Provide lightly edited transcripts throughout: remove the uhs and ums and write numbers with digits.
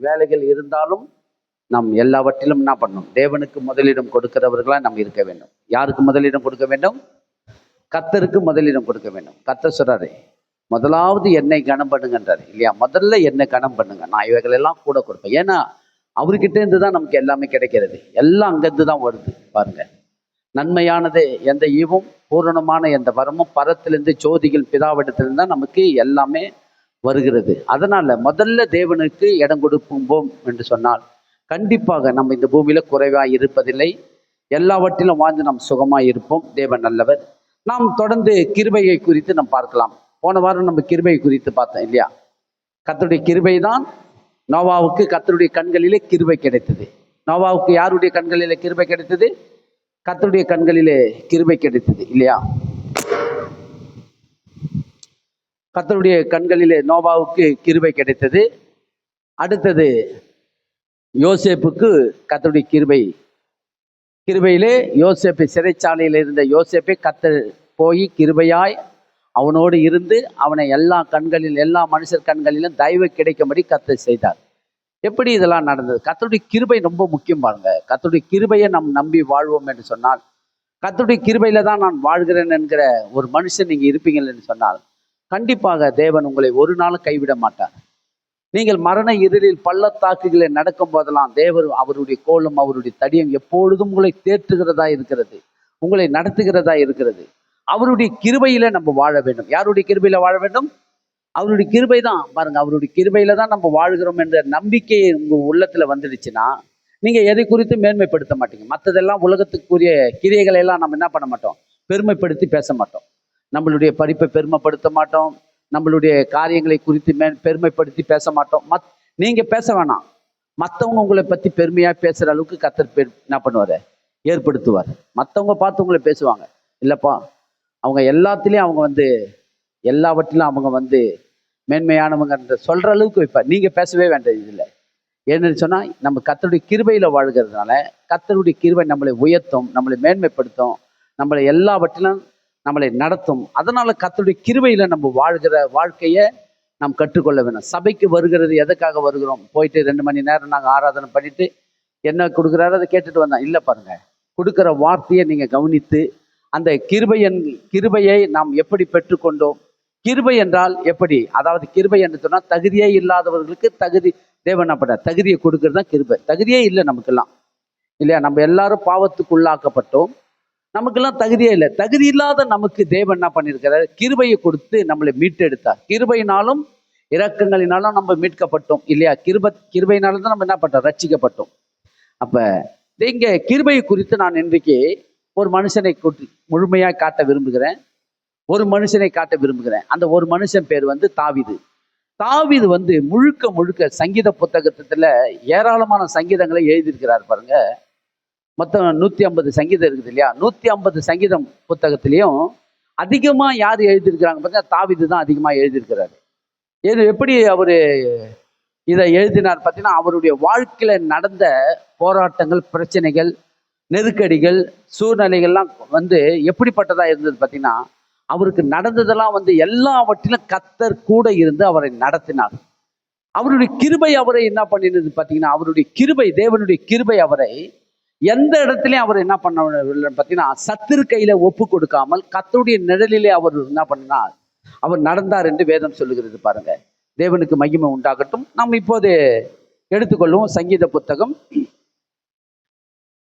வேலைகள் இருந்தாலும் நாம் எல்லாவற்றிலும் என்ன பண்ணணும்? தேவனுக்கு முதலிடம் கொடுக்கிறவர்களா நாம் இருக்க வேண்டும். யாருக்கு முதலிடம் கொடுக்க வேண்டும்? கர்த்தருக்கு முதலிடம் கொடுக்க வேண்டும். கர்த்தர் சொல்றாரு, முதலாவது என்னை கனம் பண்ணுங்கன்றாரு இல்லையா? முதல்ல என்னை கனம் பண்ணுங்க, நான் இவைகள் எல்லாம் கூட கொடுப்பேன். ஏன்னா அவர்கிட்ட இருந்து தான் நமக்கு எல்லாமே கிடைக்கிறது. எல்லாம் அங்கிருந்து தான் வருது. பாருங்க, நன்மையானது எந்த ஈவும் பூரணமான எந்த வரமும் பரத்திலிருந்து ஜோதிகள் பிதாவிடத்திலிருந்து தான் நமக்கு எல்லாமே வருகிறது. அதனால முதல்ல தேவனுக்கு இடம் கொடுப்போம் என்று சொன்னால் கண்டிப்பாக நம்ம இந்த பூமியில குறைவாக இருப்பதில்லை. எல்லாவற்றிலும் வாழ்ந்து நாம் சுகமாக இருப்போம். தேவன் நல்லவர். நாம் தொடர்ந்து கிருபையை குறித்து நாம் பார்க்கலாம். போன வாரம் நம்ம கிருபை குறித்து பார்த்தோம் இல்லையா? கர்த்தருடைய கிருபை தான் நோவாவுக்கு கர்த்தருடைய கண்களிலே கிருபை கிடைத்தது. நோவாவுக்கு யாருடைய கண்களிலே கிருபை கிடைத்தது? கர்த்தருடைய கண்களிலே கிருபை கிடைத்தது இல்லையா? கர்த்தருடைய கண்களிலே நோவாவுக்கு கிருபை கிடைத்தது. அடுத்தது யோசேப்புக்கு கர்த்தருடைய கிருபையிலே யோசேப்பை சிறைச்சாலையில் இருந்த யோசேப்பை கர்த்தர் போய் கிருபையாய் அவனோடு இருந்து அவனை எல்லா மனுஷர் கண்களிலும் தயவு கிடைக்கும்படி கர்த்தர் செய்தார். எப்படி இதெல்லாம் நடந்தது? கர்த்தருடைய கிருபை ரொம்ப முக்கியம். பாருங்க, கர்த்தருடைய கிருபையை நாம் நம்பி வாழ்வோம் என்று சொன்னால், கர்த்தருடைய கிருபையில தான் நான் வாழ்கிறேன் என்கிற ஒரு மனுஷன் நீங்க இருப்பீங்கள் என்று சொன்னால் கண்டிப்பாக தேவன் உங்களை ஒரு நாளும் கைவிட மாட்டார். நீங்கள் மரண இருளில் பள்ளத்தாக்குகளை நடக்கும் போதெல்லாம் தேவர் அவருடைய கோலும் அவருடைய தடியும் எப்பொழுதும் உங்களை தேற்றுகிறதா இருக்கிறது, உங்களை நடத்துகிறதா இருக்கிறது. அவருடைய கிருபையில நம்ம வாழ வேண்டும். யாருடைய கிருபையில வாழ வேண்டும்? அவருடைய கிருபை தான். பாருங்க, அவருடைய கிருபையில தான் நம்ம வாழ்கிறோம் என்ற நம்பிக்கை உங்க உள்ளத்துல வந்துடுச்சுன்னா நீங்க எதை குறித்து மேன்மைப்படுத்த மாட்டீங்க. மற்றதெல்லாம் உலகத்துக்குரிய கிரியைகளை எல்லாம் நம்ம என்ன பண்ண மாட்டோம்? பெருமைப்படுத்தி பேச மாட்டோம். நம்மளுடைய படிப்பை பெருமைப்படுத்த மாட்டோம். நம்மளுடைய காரியங்களை குறித்து பெருமைப்படுத்தி பேச மாட்டோம். நீங்க பேச வேணாம். மற்றவங்க உங்களை பத்தி பெருமையா பேசுற அளவுக்கு கர்த்தர் என்ன பண்ணுவாரு? ஏற்படுத்துவார். மற்றவங்க பார்த்து உங்களை பேசுவாங்க. இல்லப்பா, அவங்க எல்லாத்துலேயும் அவங்க எல்லாவற்றிலும் அவங்க மேன்மையானவங்க சொல்ற அளவுக்கு வைப்பார். நீங்க பேசவே வேண்டாம். இதுல ஏன்னு சொன்னா நம்ம கர்த்தருடைய கிருபையில வாழ்கிறதுனால கர்த்தருடைய கிருபை நம்மளை உயர்த்தும், நம்மளை மேன்மைப்படுத்தும், நம்மளை எல்லாவற்றிலும் நம்மளை நடத்தும். அதனால கர்த்தருடைய கிருபையில நம்ம வாழ்கிற வாழ்க்கையை நாம் கற்றுக்கொள்ள வேணும். சபைக்கு வருகிறது எதுக்காக வருகிறோம்? போயிட்டு 2 மணி நேரம் நாங்கள் ஆராதனை பண்ணிட்டு என்ன கொடுக்குறாரோ அதை கேட்டுட்டு வந்தோம் இல்லை. பாருங்க, கொடுக்குற வார்த்தையை நீங்க கவனித்து அந்த கிருபையை நாம் எப்படி பெற்றுக்கொண்டோம்? கிருபை என்றால் எப்படி? அதாவது கிருபை என்று சொன்னால் தகுதியே இல்லாதவர்களுக்கு தேவன் என்ன தகுதியை கொடுக்கறது தான் கிருபை. தகுதியே இல்லை நமக்கெல்லாம் இல்லையா? நம்ம எல்லாரும் பாவத்துக்குள்ளாக்கப்பட்டோம். நமக்கெல்லாம் தகுதியே இல்லை. தகுதி இல்லாத நமக்கு தேவன் என்ன பண்ணியிருக்கிறார்? கிருபையை கொடுத்து நம்மளை மீட்டெடுத்தார். கிருபையினாலும் இரக்கங்களினாலும் நம்ம மீட்கப்பட்டோம் இல்லையா? கிருபையினாலும் தான் நம்ம என்ன பட்டோம்? ரட்சிக்கப்பட்டோம். அப்ப இங்க கிருபையை குறித்து நான் இன்றைக்கு ஒரு மனுஷனை முழுமையாக காட்ட விரும்புகிறேன். அந்த ஒரு மனுஷன் பேர் தாவீது. தாவீது முழுக்க சங்கீத புத்தகத்துல ஏராளமான சங்கீதங்களை எழுதியிருக்கிறார். பாருங்க, மொத்தம் 150 சங்கீதம் இருக்குது இல்லையா? 150 சங்கீதம் புத்தகத்திலையும் அதிகமா யார் எழுதியிருக்கிறாங்க பார்த்தீங்கன்னா தாவீது தான் அதிகமா எழுதியிருக்கிறாரு. எப்படி அவரு இதை எழுதினார் பார்த்தீங்கன்னா, அவருடைய வாழ்க்கையில நடந்த போராட்டங்கள், பிரச்சனைகள், நெருக்கடிகள், சூழ்நிலைகள்லாம் எப்படிப்பட்டதா இருந்தது பார்த்தீங்கன்னா, அவருக்கு நடந்ததெல்லாம் எல்லாவற்றிலும் கர்த்தர் கூட இருந்து அவரை நடத்தினார். அவருடைய கிருபை அவரை என்ன பண்ணினது பார்த்தீங்கன்னா, அவருடைய கிருபை, தேவனுடைய கிருபை அவரை எந்த இடத்துலையும் அவர் என்ன பண்ண பார்த்தீங்கன்னா, சத்துரு கையில ஒப்பு கொடுக்காமல் கர்த்தருடைய நிழலிலே அவர் என்ன பண்ணினார்? அவர் நடந்தார் என்று வேதம் சொல்லுகிறது. பாருங்க, தேவனுக்கு மகிமை உண்டாகட்டும். நாம் இப்போது எடுத்துக்கொள்வோம் சங்கீத புத்தகம்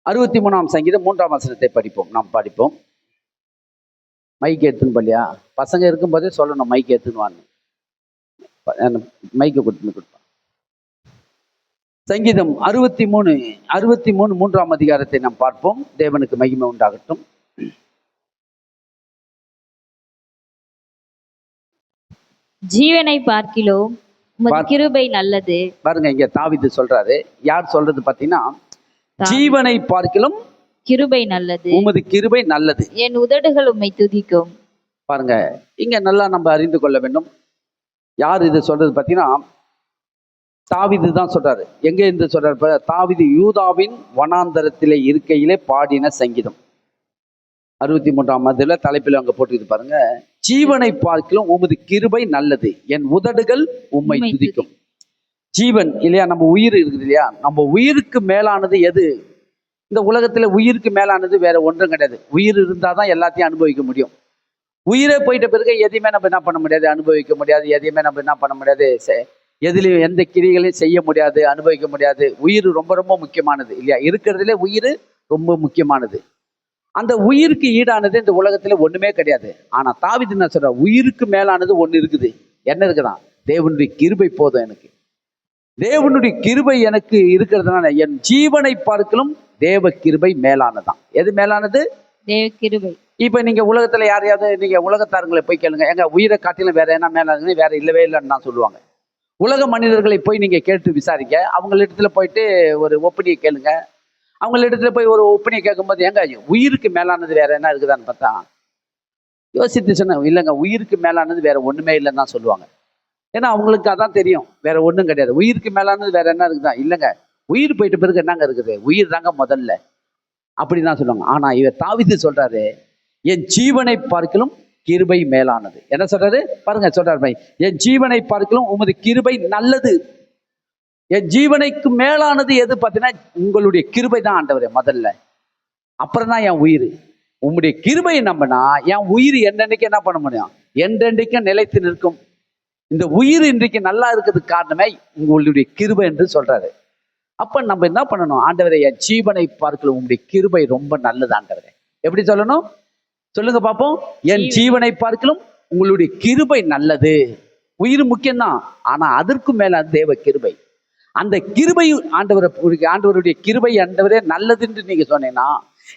63ஆம் சங்கீதம் 3ஆம் வசனத்தை நாம் படிப்போம். மைக்கு எடுத்துன்னு போலியா? பசங்க இருக்கும்போதே சொல்லணும் மைக்கு எடுத்துன்னு வாங்க. மைக்கு கொடுப்பான். சங்கீதம் 63 3ஆம் அதிகாரத்தை நாம் பார்ப்போம். தேவனுக்கு மகிமை உண்டாகட்டும். ஜீவனை பார்க்கிலும் கிருபை நல்லது. பாருங்க, இங்க தாவீது சொல்றாரு. யார் சொல்றது பார்த்தீங்கன்னா, ஜீவனை பார்க்கிலும் கிருபை நல்லது, உமது கிருபை நல்லது, என் உதடுகள் உம்மை துதிக்கும். பாருங்க, இங்க நல்லா நம்ம அறிந்து கொள்ள வேண்டும். யார் இது சொல்றது பார்த்தீங்கன்னா, தாவீது தான் சொல்றாரு. எங்க இருந்து சொல்றாரு? தாவீது யூதாவின் வனாந்தரத்திலே இருக்கையிலே பாடின சங்கீதம் 63ஆம் அதில் தலைப்பில் அங்க போட்டுக்கிது பாருங்க. ஜீவனை பார்க்கிலும் உமது கிருபை நல்லது, என் உதடுகள் உம்மை துதிக்கும். ஜீவன் இல்லையா, நம்ம உயிர் இருக்குது இல்லையா, நம்ம உயிருக்கு மேலானது எது? இந்த உலகத்துல உயிருக்கு மேலானது வேற ஒன்றும் கிடையாது. உயிர் இருந்தாதான் எல்லாத்தையும் அனுபவிக்க முடியும். உயிரே போயிட்ட பிறகு எதையுமே நம்ம என்ன பண்ண முடியாது, அனுபவிக்க முடியாது. எதையுமே நம்ம என்ன பண்ண முடியாது, எதுலையும் எந்த கிரிகளையும் செய்ய முடியாது, அனுபவிக்க முடியாது. உயிர் ரொம்ப ரொம்ப முக்கியமானது இல்லையா, இருக்கிறதுலே உயிர் ரொம்ப முக்கியமானது. அந்த உயிருக்கு ஈடானது இந்த உலகத்துல ஒண்ணுமே கிடையாது. ஆனா தாவீது என்ன சொல்ற, உயிருக்கு மேலானது ஒண்ணு இருக்குது. என்ன இருக்குதான்? தேவனுடைய கிருபை போதும் எனக்கு. தேவனுடைய கிருபை எனக்கு இருக்கிறதுனால என் ஜீவனை பார்க்கலும் தேவ கிருபை மேலானதான். எது மேலானது? தேவ கிருபை. இப்ப நீங்க உலகத்துல யாரையாவது நீங்க உலகத்தாருங்களை போய் கேளுங்க, எங்க உயிரை காட்டிலும் வேற என்ன மேலானதுன்னு, வேற இல்லவே இல்லைன்னு தான் சொல்லுவாங்க. உலக மனிதர்களை போய் நீங்க கேட்டு விசாரிக்க, அவங்களிடத்துல போயிட்டு ஒரு ஒப்பீனியை கேளுங்க. அவங்களிடத்துல போய் ஒரு ஒப்பீனியை கேட்கும்போது, எங்க உயிருக்கு மேலானது வேற என்ன இருக்குதான்னு பார்த்தா யோசித்து சொன்ன, இல்லைங்க உயிருக்கு மேலானது வேற ஒண்ணுமே இல்லைன்னு தான் சொல்லுவாங்க. ஏன்னா அவங்களுக்கு அதான் தெரியும், வேற ஒண்ணும் கிடையாது. உயிருக்கு மேலானது வேற என்ன இருக்குதா? இல்லைங்க, உயிர் போயிட்ட பிறகு என்னங்க இருக்குது, உயிர் தாங்க முதல்ல, அப்படிதான் சொல்லுவாங்க. ஆனா இவர் தாவீது சொல்றாரு, என் ஜீவனை பார்க்கலும் கிருபை மேலானது. என்ன சொல்றாரு பாருங்க, சொல்றாரு, என் ஜீவனை பார்க்கலும் உமது கிருபை நல்லது. என் ஜீவனைக்கு மேலானது எது பார்த்தீங்கன்னா உங்களுடைய கிருபை தான் ஆண்டவரே முதல்ல, அப்புறம் தான் என் உயிர். உங்களுடைய கிருபை நம்பினா என் உயிர் என்னன்னைக்கு என்ன பண்ண முடியும், என்றென்றைக்கும் நிலைத்து நிற்கும். இந்த உயிர் இன்றைக்கு நல்லா இருக்கிறதுக்கு காரணமே உங்களுடைய கிருபை என்று சொல்றாரு. அப்ப நம்ம என்ன பண்ணணும், ஆண்டவரே என் ஜீவனை பார்க்கல உங்களுடைய கிருபை ரொம்ப நல்லது ஆண்டவரே. எப்படி சொல்லணும் சொல்லுங்க பார்ப்போம். என் ஜீவனை பார்க்கலும் உங்களுடைய கிருபை நல்லது. உயிர் முக்கியம்தான், ஆனா அதற்கு மேல தேவ கிருபை. அந்த கிருபை ஆண்டவருடைய கிருபை ஆண்டவரே நல்லது என்று நீங்க சொன்னீங்கன்னா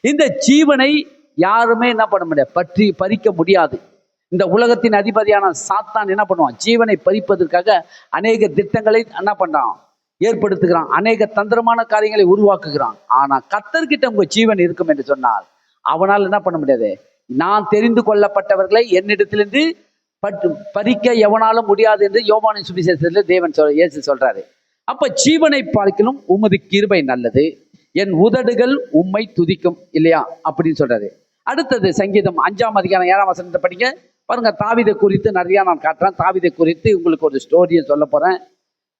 இந்த ஜீவனை யாருமே என்ன பண்ண முடியாது, பறிக்க முடியாது. இந்த உலகத்தின் அதிபதியான சாத்தான் என்ன பண்ணுவான், ஜீவனை பறிப்பதற்காக அநேக திட்டங்களை என்ன பண்றான், ஏற்படுத்துகிறான். அநேக தந்திரமான காரியங்களை உருவாக்குகிறான். ஆனா கர்த்தர்கிட்ட உங்க ஜீவன் இருக்கும் என்று சொன்னால் அவனால் என்ன பண்ண முடியாது, நான் தெரிந்து கொள்ளப்பட்டவர்களை என்னிடத்திலிருந்து பறிக்க எவனாலும் முடியாது என்று யோவானின் சுவிசேஷத்தில் தேவன் இயேசு சொல்றாரு. அப்ப ஜீவனை பார்க்கலும் உமது கிருபை நல்லது, என் உதடுகள் உம்மை துதிக்கும் இல்லையா அப்படின்னு சொல்றாரு. அடுத்தது சங்கீதம் 5ஆம் அதிகாரம் 7ஆம் வசனத்தை படிங்க பாருங்க. தாவீதை குறித்து நிறைய நான் காட்டுறேன். தாவீதை குறித்து உங்களுக்கு ஒரு ஸ்டோரியை சொல்ல போறேன்.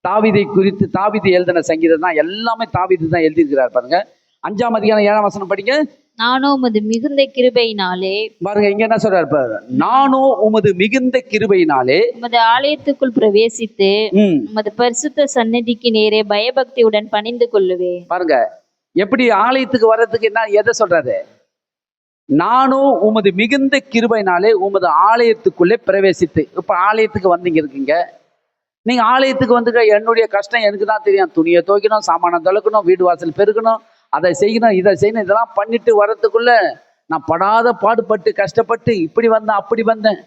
தாவீதை குறித்து தாவீது எழுதின சங்கீதம் தான், எல்லாமே தாவீது தான் எழுதியிருக்கிறார் பாருங்க. 5ஆம் அதிகாரம் 7ஆம் வசனம் படிங்க. நானோ உமது மிகுந்த கிருபையினாலே, பாருங்க இங்க என்ன சொல்றாரு பாருங்க, நானோ உமது மிகுந்த கிருபையினாலே உமது ஆலயத்துக்குள் பிரவேசித்து உமது பரிசுத்த சந்நிதிக்கு நேரே பயபக்தியுடன் பணிந்து கொள்ளுவேன். பாருங்க எப்படி ஆலயத்துக்கு வர்றதுக்கு என்ன எதை சொல்றாரு, நானோ உமது மிகுந்த கிருபையினாலே உமது ஆலயத்துக்குள்ளே பிரவேசித்து. இப்ப ஆலயத்துக்கு வந்தீங்க இருக்கீங்க, நீங்க ஆலயத்துக்கு வந்துக்க, என்னுடைய கஷ்டம் எனக்கு தான் தெரியும். துணியை துவைக்கணும், சாமானம் தொலைக்கணும், வீடு வாசல் பெருக்கணும், அதை செய்யணும், இதை செய்யணும், இதெல்லாம் பண்ணிட்டு வர்றதுக்குள்ள நான் படாத பாடுபட்டு கஷ்டப்பட்டு இப்படி வந்தேன் அப்படி வந்தேன்,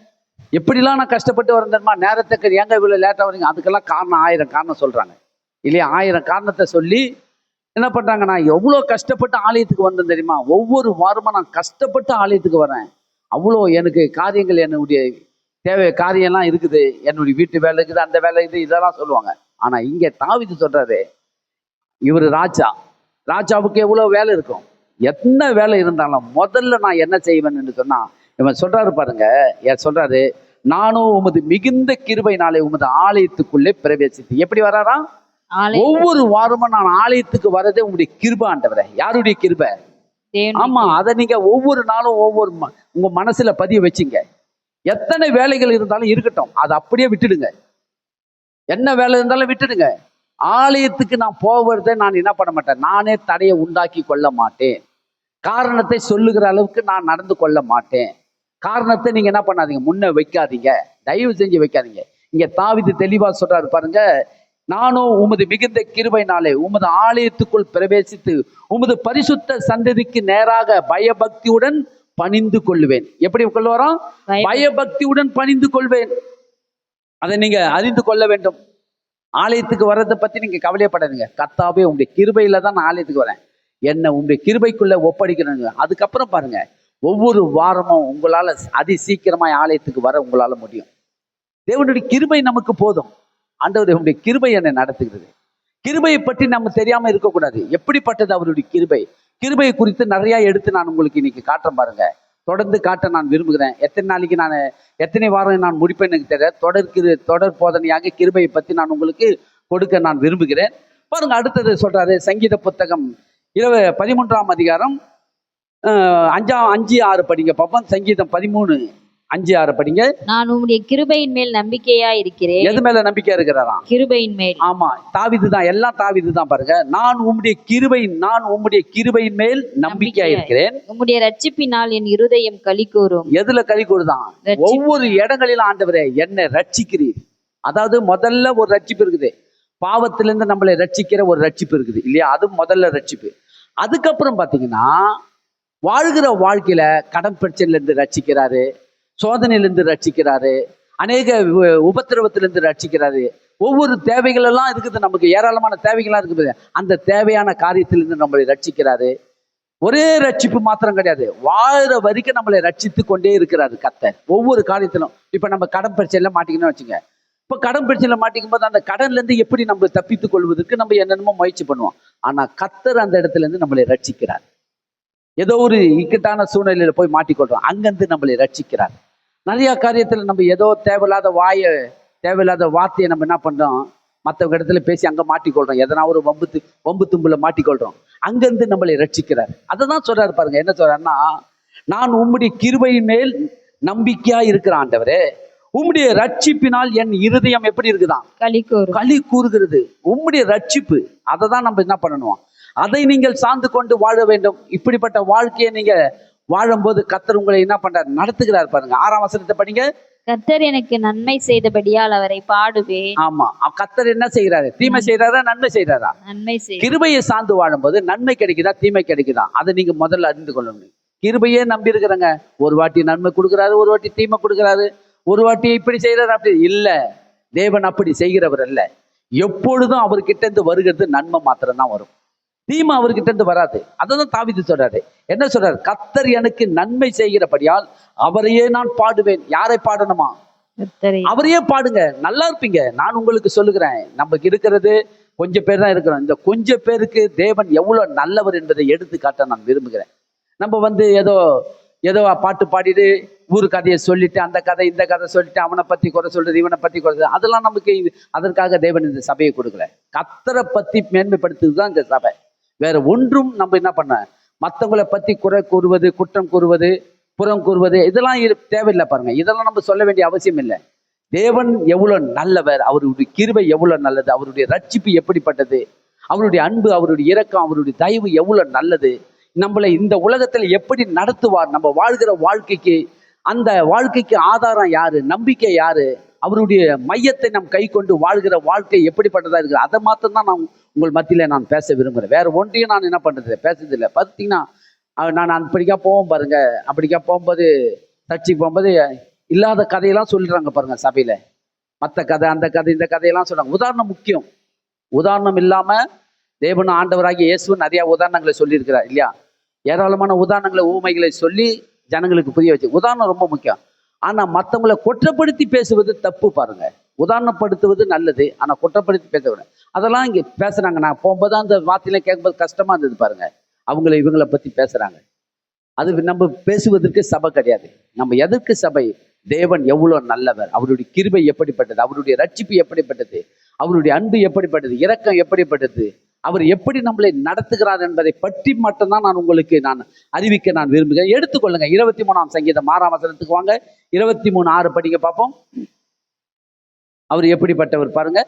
எப்படிலாம் நான் கஷ்டப்பட்டு வரேன்மா, நேரத்துக்கு ஏங்க இவ்வளவு லேட்டா வரீங்க, அதுக்கெல்லாம் காரணம் 1000 காரணம் சொல்றாங்க இல்லையா. 1000 காரணத்தை சொல்லி என்ன பண்றாங்க, நான் எவ்வளோ கஷ்டப்பட்டு ஆலயத்துக்கு வந்தேன் தெரியுமா, ஒவ்வொரு வாரமும் நான் கஷ்டப்பட்டு ஆலயத்துக்கு வரேன், அவ்வளோ எனக்கு காரியங்கள், என்னுடைய தேவை காரியம்லாம் இருக்குது, என்னுடைய வீட்டு வேலை இருக்குது, அந்த வேலை இது, இதெல்லாம் சொல்லுவாங்க. ஆனா இங்க தாவீது சொல்றாரு, இவர் ராஜாவுக்கு எவ்வளவு வேலை இருக்கும், என்ன வேலை இருந்தாலும் முதல்ல நான் என்ன செய்வேன் என்று சொன்னா, இவன் சொல்றாரு பாருங்க, சொல்றாரு, நானும் உமது மிகுந்த கிருபையினாலே உமது ஆலயத்துக்குள்ளே பிரவேசித்து. எப்படி வராரா, ஒவ்வொரு வாரமும் நான் ஆலயத்துக்கு வரதே உங்களுடைய கிருபை ஆண்டவரே. யாருடைய கிருபை? ஆமா, அதை நீங்க ஒவ்வொரு நாளும் ஒவ்வொரு உங்க மனசுல பதிய வச்சுங்க. எத்தனை வேலைகள் இருந்தாலும் இருக்கட்டும், அதை அப்படியே விட்டுடுங்க. என்ன வேலை இருந்தாலும் விட்டுடுங்க. ஆலயத்துக்கு நான் போவதை நான் என்ன பண்ண மாட்டேன், நானே தடையை உண்டாக்கி கொள்ள மாட்டேன். காரணத்தை சொல்லுகிற அளவுக்கு நான் நடந்து கொள்ள மாட்டேன். காரணத்தை நீங்க என்ன பண்ணாதீங்க, முன்ன வைக்காதீங்க, தயவு செஞ்சு வைக்காதீங்க. இங்க தாவீது தெளிவா சொல்றாரு பாருங்க, நானும் உமது மிகுந்த கிருபையினாலே உமது ஆலயத்துக்குள் பிரவேசித்து உமது பரிசுத்த சந்ததிக்கு நேராக பயபக்தியுடன் பணிந்து கொள்வேன். எப்படி கொள்வாராம், பயபக்தியுடன் பணிந்து கொள்வேன். அதை நீங்க அறிந்து கொள்ள வேண்டும். ஆலயத்துக்கு வர்றதை பத்தி நீங்க கவலையப்படாதீங்க. கர்த்தாவே உங்களுடைய கிருபையில தான் நான் ஆலயத்துக்கு வரேன், என்ன உங்களுடைய கிருபைக்குள்ள ஒப்படைக்கணுங்க. அதுக்கப்புறம் பாருங்க, ஒவ்வொரு வாரமும் உங்களால அதி சீக்கிரமா ஆலயத்துக்கு வர உங்களால முடியும். தேவனுடைய கிருபை நமக்கு போதும். ஆண்டவர் உங்களுடைய கிருபை என்னை நடத்துகிறது. கிருபையை பற்றி நம்ம தெரியாம இருக்கக்கூடாது. எப்படிப்பட்டது அவருடைய கிருபை, கிருபையை குறித்து நிறைய எடுத்து நான் உங்களுக்கு இன்னைக்கு காட்டுறேன் பாருங்க. தொடர்ந்து காட்ட நான் விரும்புகிறேன். எத்தனை நாளைக்கு எத்தனை வாரம் நான் முடிப்பேன் எனக்கு தெரியல. தொடர் போதனையாக கிருபையை பற்றி நான் உங்களுக்கு கொடுக்க நான் விரும்புகிறேன். பாருங்க, அடுத்தது சொல்றாரு சங்கீத புத்தகம் 13ஆம் அதிகாரம் 5-6 படிங்க பாப்போம். சங்கீதம் 13:5-6 படிங்க. நான் உம்முடைய கிருபையின் மேல் நம்பிக்கையா இருக்கிறேன். எது மேல நம்பிக்கையா இருக்கிறாராம்? கிருபையின் மேல். ஆமா, தாவீது தான், எல்லாம் தாவீது தான். பாருங்க, நான் உம்முடைய கிருபையின் மேல் நம்பிக்கையா இருக்கிறேன். உம்முடைய ரட்சிப்பினால் என் இருதயம் களி கூறும். எதுல களி கூறுதான்? ஒவ்வொரு இடங்களிலும் ஆண்டவரே என்னை ரட்சிக்கிறீர். அதாவது முதல்ல ஒரு ரட்சிப்பு இருக்குது, பாவத்திலிருந்து நம்மளை ரட்சிக்கிற ஒரு ரட்சிப்பு இருக்குது இல்லையா? அது முதல்ல ரட்சிப்பு. அதுக்கப்புறம் பாத்தீங்கன்னா வாழ்கிற வாழ்க்கையில கடன் பிரச்சனையிலிருந்து ரட்சிக்கிறாரு, சோதனையிலிருந்து ரட்சிக்கிறாரு, அநேக உபத்திரவத்திலிருந்து ரட்சிக்கிறாரு. ஒவ்வொரு தேவைகள் எல்லாம் இருக்குது, நமக்கு ஏராளமான தேவைகள்லாம் இருக்குது. அந்த தேவையான காரியத்திலிருந்து நம்மளை ரட்சிக்கிறாரு. ஒரே ரட்சிப்பு மாத்திரம் கிடையாது, வாழ்ற வரைக்கும் நம்மளை ரட்சித்து கொண்டே இருக்கிறாரு கர்த்தர் ஒவ்வொரு காரியத்திலும். இப்ப நம்ம கடன் பிரச்சனையில மாட்டிக்கணும்னு வச்சுங்க. இப்ப கடன் பிரச்சனையில மாட்டிக்கும் போது அந்த கடன்ல இருந்து எப்படி நம்ம தப்பித்துக் கொள்வதற்கு நம்ம என்னென்னமோ முயற்சி பண்ணுவோம். ஆனா கர்த்தர் அந்த இடத்துல இருந்து நம்மளை ரட்சிக்கிறார். ஏதோ ஒரு இக்கட்டான சூழ்நிலையில போய் மாட்டிக்கொள்றோம், அங்கிருந்து நம்மளை ரட்சிக்கிறார். நிறைய காரியத்துல நம்ம ஏதோ தேவையில்லாத வார்த்தையை நம்ம என்ன பண்றோம், மற்றவங்க இடத்துல பேசி அங்க மாட்டிக்கொள்றோம், எதனா ஒரு வம்பு தும்புல மாட்டிக்கொள்றோம். அங்கிருந்து நம்மளை ரட்சிக்கிறார். அதை தான் சொல்றாரு பாருங்க. என்ன சொல்றாருன்னா, நான் உம்முடைய கிருபையின் மேல் நம்பிக்கையா இருக்கிற ஆண்டவரே, உம்முடைய ரட்சிப்பினால் என் இருதயம் எப்படி இருக்குதான்? களி கூறுகிறது. உம்முடைய ரட்சிப்பு, அதை தான் நம்ம என்ன பண்ணணும், அதை நீங்கள் சார்ந்து கொண்டு வாழ வேண்டும். இப்படிப்பட்ட வாழ்க்கையை நீங்க வாழும்போது கர்த்தர் உங்களை என்ன பண்றாரு, நடத்துகிறார். பாருங்க 6ஆம் வசனத்தை படிங்க. கர்த்தர் எனக்கு நன்மை செய்தபடியால் அவரை பாடுவேன். ஆமா, கர்த்தர் என்ன செய்யறாரு? தீமை செய்யறாரா, நன்மை செய்யறாரா? நன்மை செய்ய. கிருபையை சார்ந்து வாழும்போது நன்மை கிடைக்குதா, தீமை கிடைக்குதா? அதை நீங்க முதல்ல அறிந்து கொள்ளணும். கிருபையே நம்பி இருக்கிறங்க, ஒரு வாட்டி நன்மை கொடுக்குறாரு, ஒரு வாட்டி தீமை கொடுக்குறாரு, ஒரு வாட்டி இப்படி செய்யறாரு, அப்படி இல்ல. தேவன் அப்படி செய்கிறவர் அல்ல. எப்பொழுதும் அவர்கிட்ட இருந்து வருகிறது நன்மை மாத்திரம் தான் வரும், தீமை அவர்கிட்ட இருந்து வராது. அதான் தாவீது சொல்றாரு. என்ன சொல்றாரு? கர்த்தர் எனக்கு நன்மை செய்கிறபடியால் அவரையே நான் பாடுவேன். யாரை பாடணுமா? அவரையே பாடுங்க, நல்லா இருப்பீங்க. நான் உங்களுக்கு சொல்லுகிறேன், நமக்கு இருக்கிறது கொஞ்சம் பேர் தான் இருக்கிறோம். இந்த கொஞ்சம் பேருக்கு தேவன் எவ்வளவு நல்லவர் என்பதை எடுத்து காட்ட நான் விரும்புகிறேன். நம்ம ஏதோ பாட்டு பாடிட்டு ஊரு கதையை சொல்லிட்டு, அந்த கதை இந்த கதை சொல்லிட்டு, அவனை பத்தி குறை சொல்றது, இவனை பத்தி குறை சொல்றது, அதெல்லாம் நமக்கு அதற்காக தேவன் இந்த சபையை கொடுக்கல. கர்த்தரை பத்தி மேன்மைப்படுத்துறதுதான் இந்த சபை. வேற ஒன்றும் நம்ம என்ன பண்ண, மற்றவங்களை பத்தி குறை கூறுவது, குற்றம் கூறுவது, புறம் கூறுவது, இதெல்லாம் தேவையில்லை. பாருங்க, இதெல்லாம் நம்ம சொல்ல வேண்டிய அவசியம் இல்லை. தேவன் எவ்வளவு நல்லவர், அவருடைய கிருபை எவ்வளவு நல்லது, அவருடைய ரட்சிப்பு எப்படிப்பட்டது, அவருடைய அன்பு, அவருடைய இரக்கம், அவருடைய தயவு எவ்வளவு நல்லது, நம்மளை இந்த உலகத்துல எப்படி நடத்துவார், நம்ம வாழ்கிற வாழ்க்கைக்கு, அந்த வாழ்க்கைக்கு ஆதாரம் யாரு, நம்பிக்கை யாரு, அவருடைய மையத்தை நம் கை கொண்டு வாழ்கிற வாழ்க்கை எப்படிப்பட்டதா இருக்குது, அதை மாத்திரம் தான் நான் உங்கள் மத்தியில நான் பேச விரும்புகிறேன். வேற ஒன்றையும் நான் என்ன பண்றது, பேசுறதில்லை. பார்த்தீங்கன்னா நான் அப்படிக்கா போவோம் பாருங்க, அப்படிக்கா போகும்போது சர்ச்சைக்கு போகும்போது இல்லாத கதையெல்லாம் சொல்லிடுறாங்க பாருங்க சபையில. மற்ற கதை, அந்த கதை, இந்த கதையெல்லாம் சொல்றாங்க. உதாரணம் முக்கியம். உதாரணம் இல்லாம தேவன் ஆண்டவராகிய இயேசு நிறைய உதாரணங்களை சொல்லியிருக்கிறார் இல்லையா? ஏராளமான உதாரணங்களை, ஊமைகளை சொல்லி ஜனங்களுக்கு புரிய வச்சு. உதாரணம் ரொம்ப முக்கியம். ஆனா மற்றவங்களை குற்றப்படுத்தி பேசுவது தப்பு. பாருங்க, உதாரணப்படுத்துவது நல்லது, ஆனா குற்றப்படுத்தி பேச அதெல்லாம் இங்க பேசுறாங்க. நான் போகும்போது அந்த வார்த்தையில கேட்கும்போது கஷ்டமா இருந்தது. பாருங்க, இவங்களை பத்தி பேசுறாங்க. அது நம்ம பேசுவதற்கு சபை கிடையாது. நம்ம எதற்கு சபை? தேவன் எவ்வளவு நல்லவர், அவருடைய கிருபை எப்படிப்பட்டது, அவருடைய ரட்சிப்பு எப்படிப்பட்டது, அவருடைய அன்பு எப்படிப்பட்டது, இரக்கம் எப்படிப்பட்டது, அவர் எப்படி நம்மளை நடத்துகிறார் என்பதை பற்றி மட்டும்தான் நான் உங்களுக்கு அறிவிக்க நான் விரும்புகிறேன். எடுத்துக்கொள்ளுங்க 23ஆம் சங்கீதம் 6ஆம் வசனத்துக்கு வாங்க. 23:6 படிங்க பார்ப்போம். அவர் எப்படிப்பட்டவர் பாருங்க.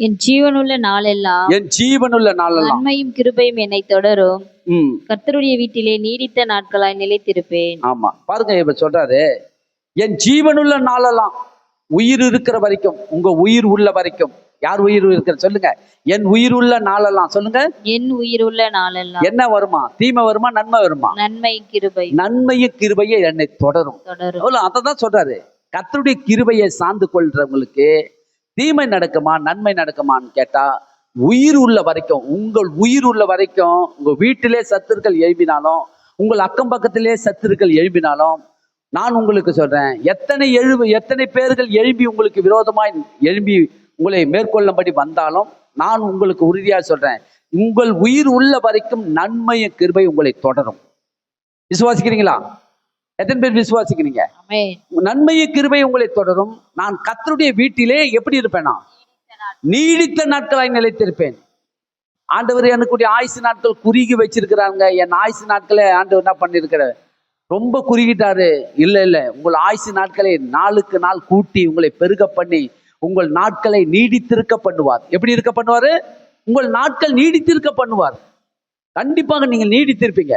என் ஜீவனுள்ள நாளெல்லாம் நன்மையும் கிருபையும் என்னை தொடரும். கர்த்தருடைய வீட்டிலே நீடித்த நாட்களாய் நிலைத்திருப்பேன். ஆமா, பாருங்க, இப்ப சொல்றாரு, என் ஜீவனுள்ள நாளெல்லாம், உயிர் இருக்கிற வரைக்கும், உங்க உயிர் உள்ள வரைக்கும். யார் உயிர் இருக்கிற சொல்லுங்க? என் உயிர் உள்ள நாளெல்லாம் சொல்லுங்க. என் உயிர் உள்ள நாளெல்லாம் என்ன வருமா? தீமை வருமா, நன்மை வருமா? நன்மையும் கிருபையே என்னை தொடரும். அதான் சொல்றாரு. கர்த்தருடைய கிருபையை சார்ந்து கொள்றவங்களுக்கு தீமை நடக்குமா, நன்மை நடக்குமான்னு கேட்டா, உயிர் உள்ள வரைக்கும், உங்கள் உயிர் உள்ள வரைக்கும், உங்க வீட்டிலே சத்துருக்கள் எழுப்பினாலும், உங்கள் அக்கம் பக்கத்திலே சத்துருக்கள் எழுப்பினாலும், நான் உங்களுக்கு சொல்றேன், எத்தனை பேர்கள் எழுப்பி உங்களுக்கு விரோதமாய் எழுப்பி உங்களை மேற்கொள்ளும்படி வந்தாலும், நான் உங்களுக்கு உறுதியா சொல்றேன், உங்கள் உயிர் உள்ள வரைக்கும் நன்மைய கிருபை உங்களை தொடரும். விசுவாசிக்கிறீங்களா? எத்தனை பேர் விசுவாசிக்கிறீங்க? நன்மைய கிருபை உங்களை தொடரும். நான் கர்த்தருடைய வீட்டிலே எப்படி இருப்பேனா? நீடித்த நாட்களாய் நிலைத்திருப்பேன். ஆண்டவர் எனக்கு ஆயுசு நாட்கள் குறுகி வச்சிருக்கிறாங்க. என் ஆயுசு நாட்களை ஆண்டவர் என்ன பண்ணிருக்கிற, ரொம்ப குறுகிட்டாரு. இல்ல, உங்கள் ஆயுசு நாட்களை நாளுக்கு நாள் கூட்டி உங்களை பெருக பண்ணி உங்கள் நாட்களை நீடித்திருக்க பண்ணுவார். எப்படி இருக்க பண்ணுவாரு? உங்கள் நாட்கள் நீடித்திருக்க பண்ணுவார். கண்டிப்பாக நீங்கள் நீடித்திருப்பீங்க.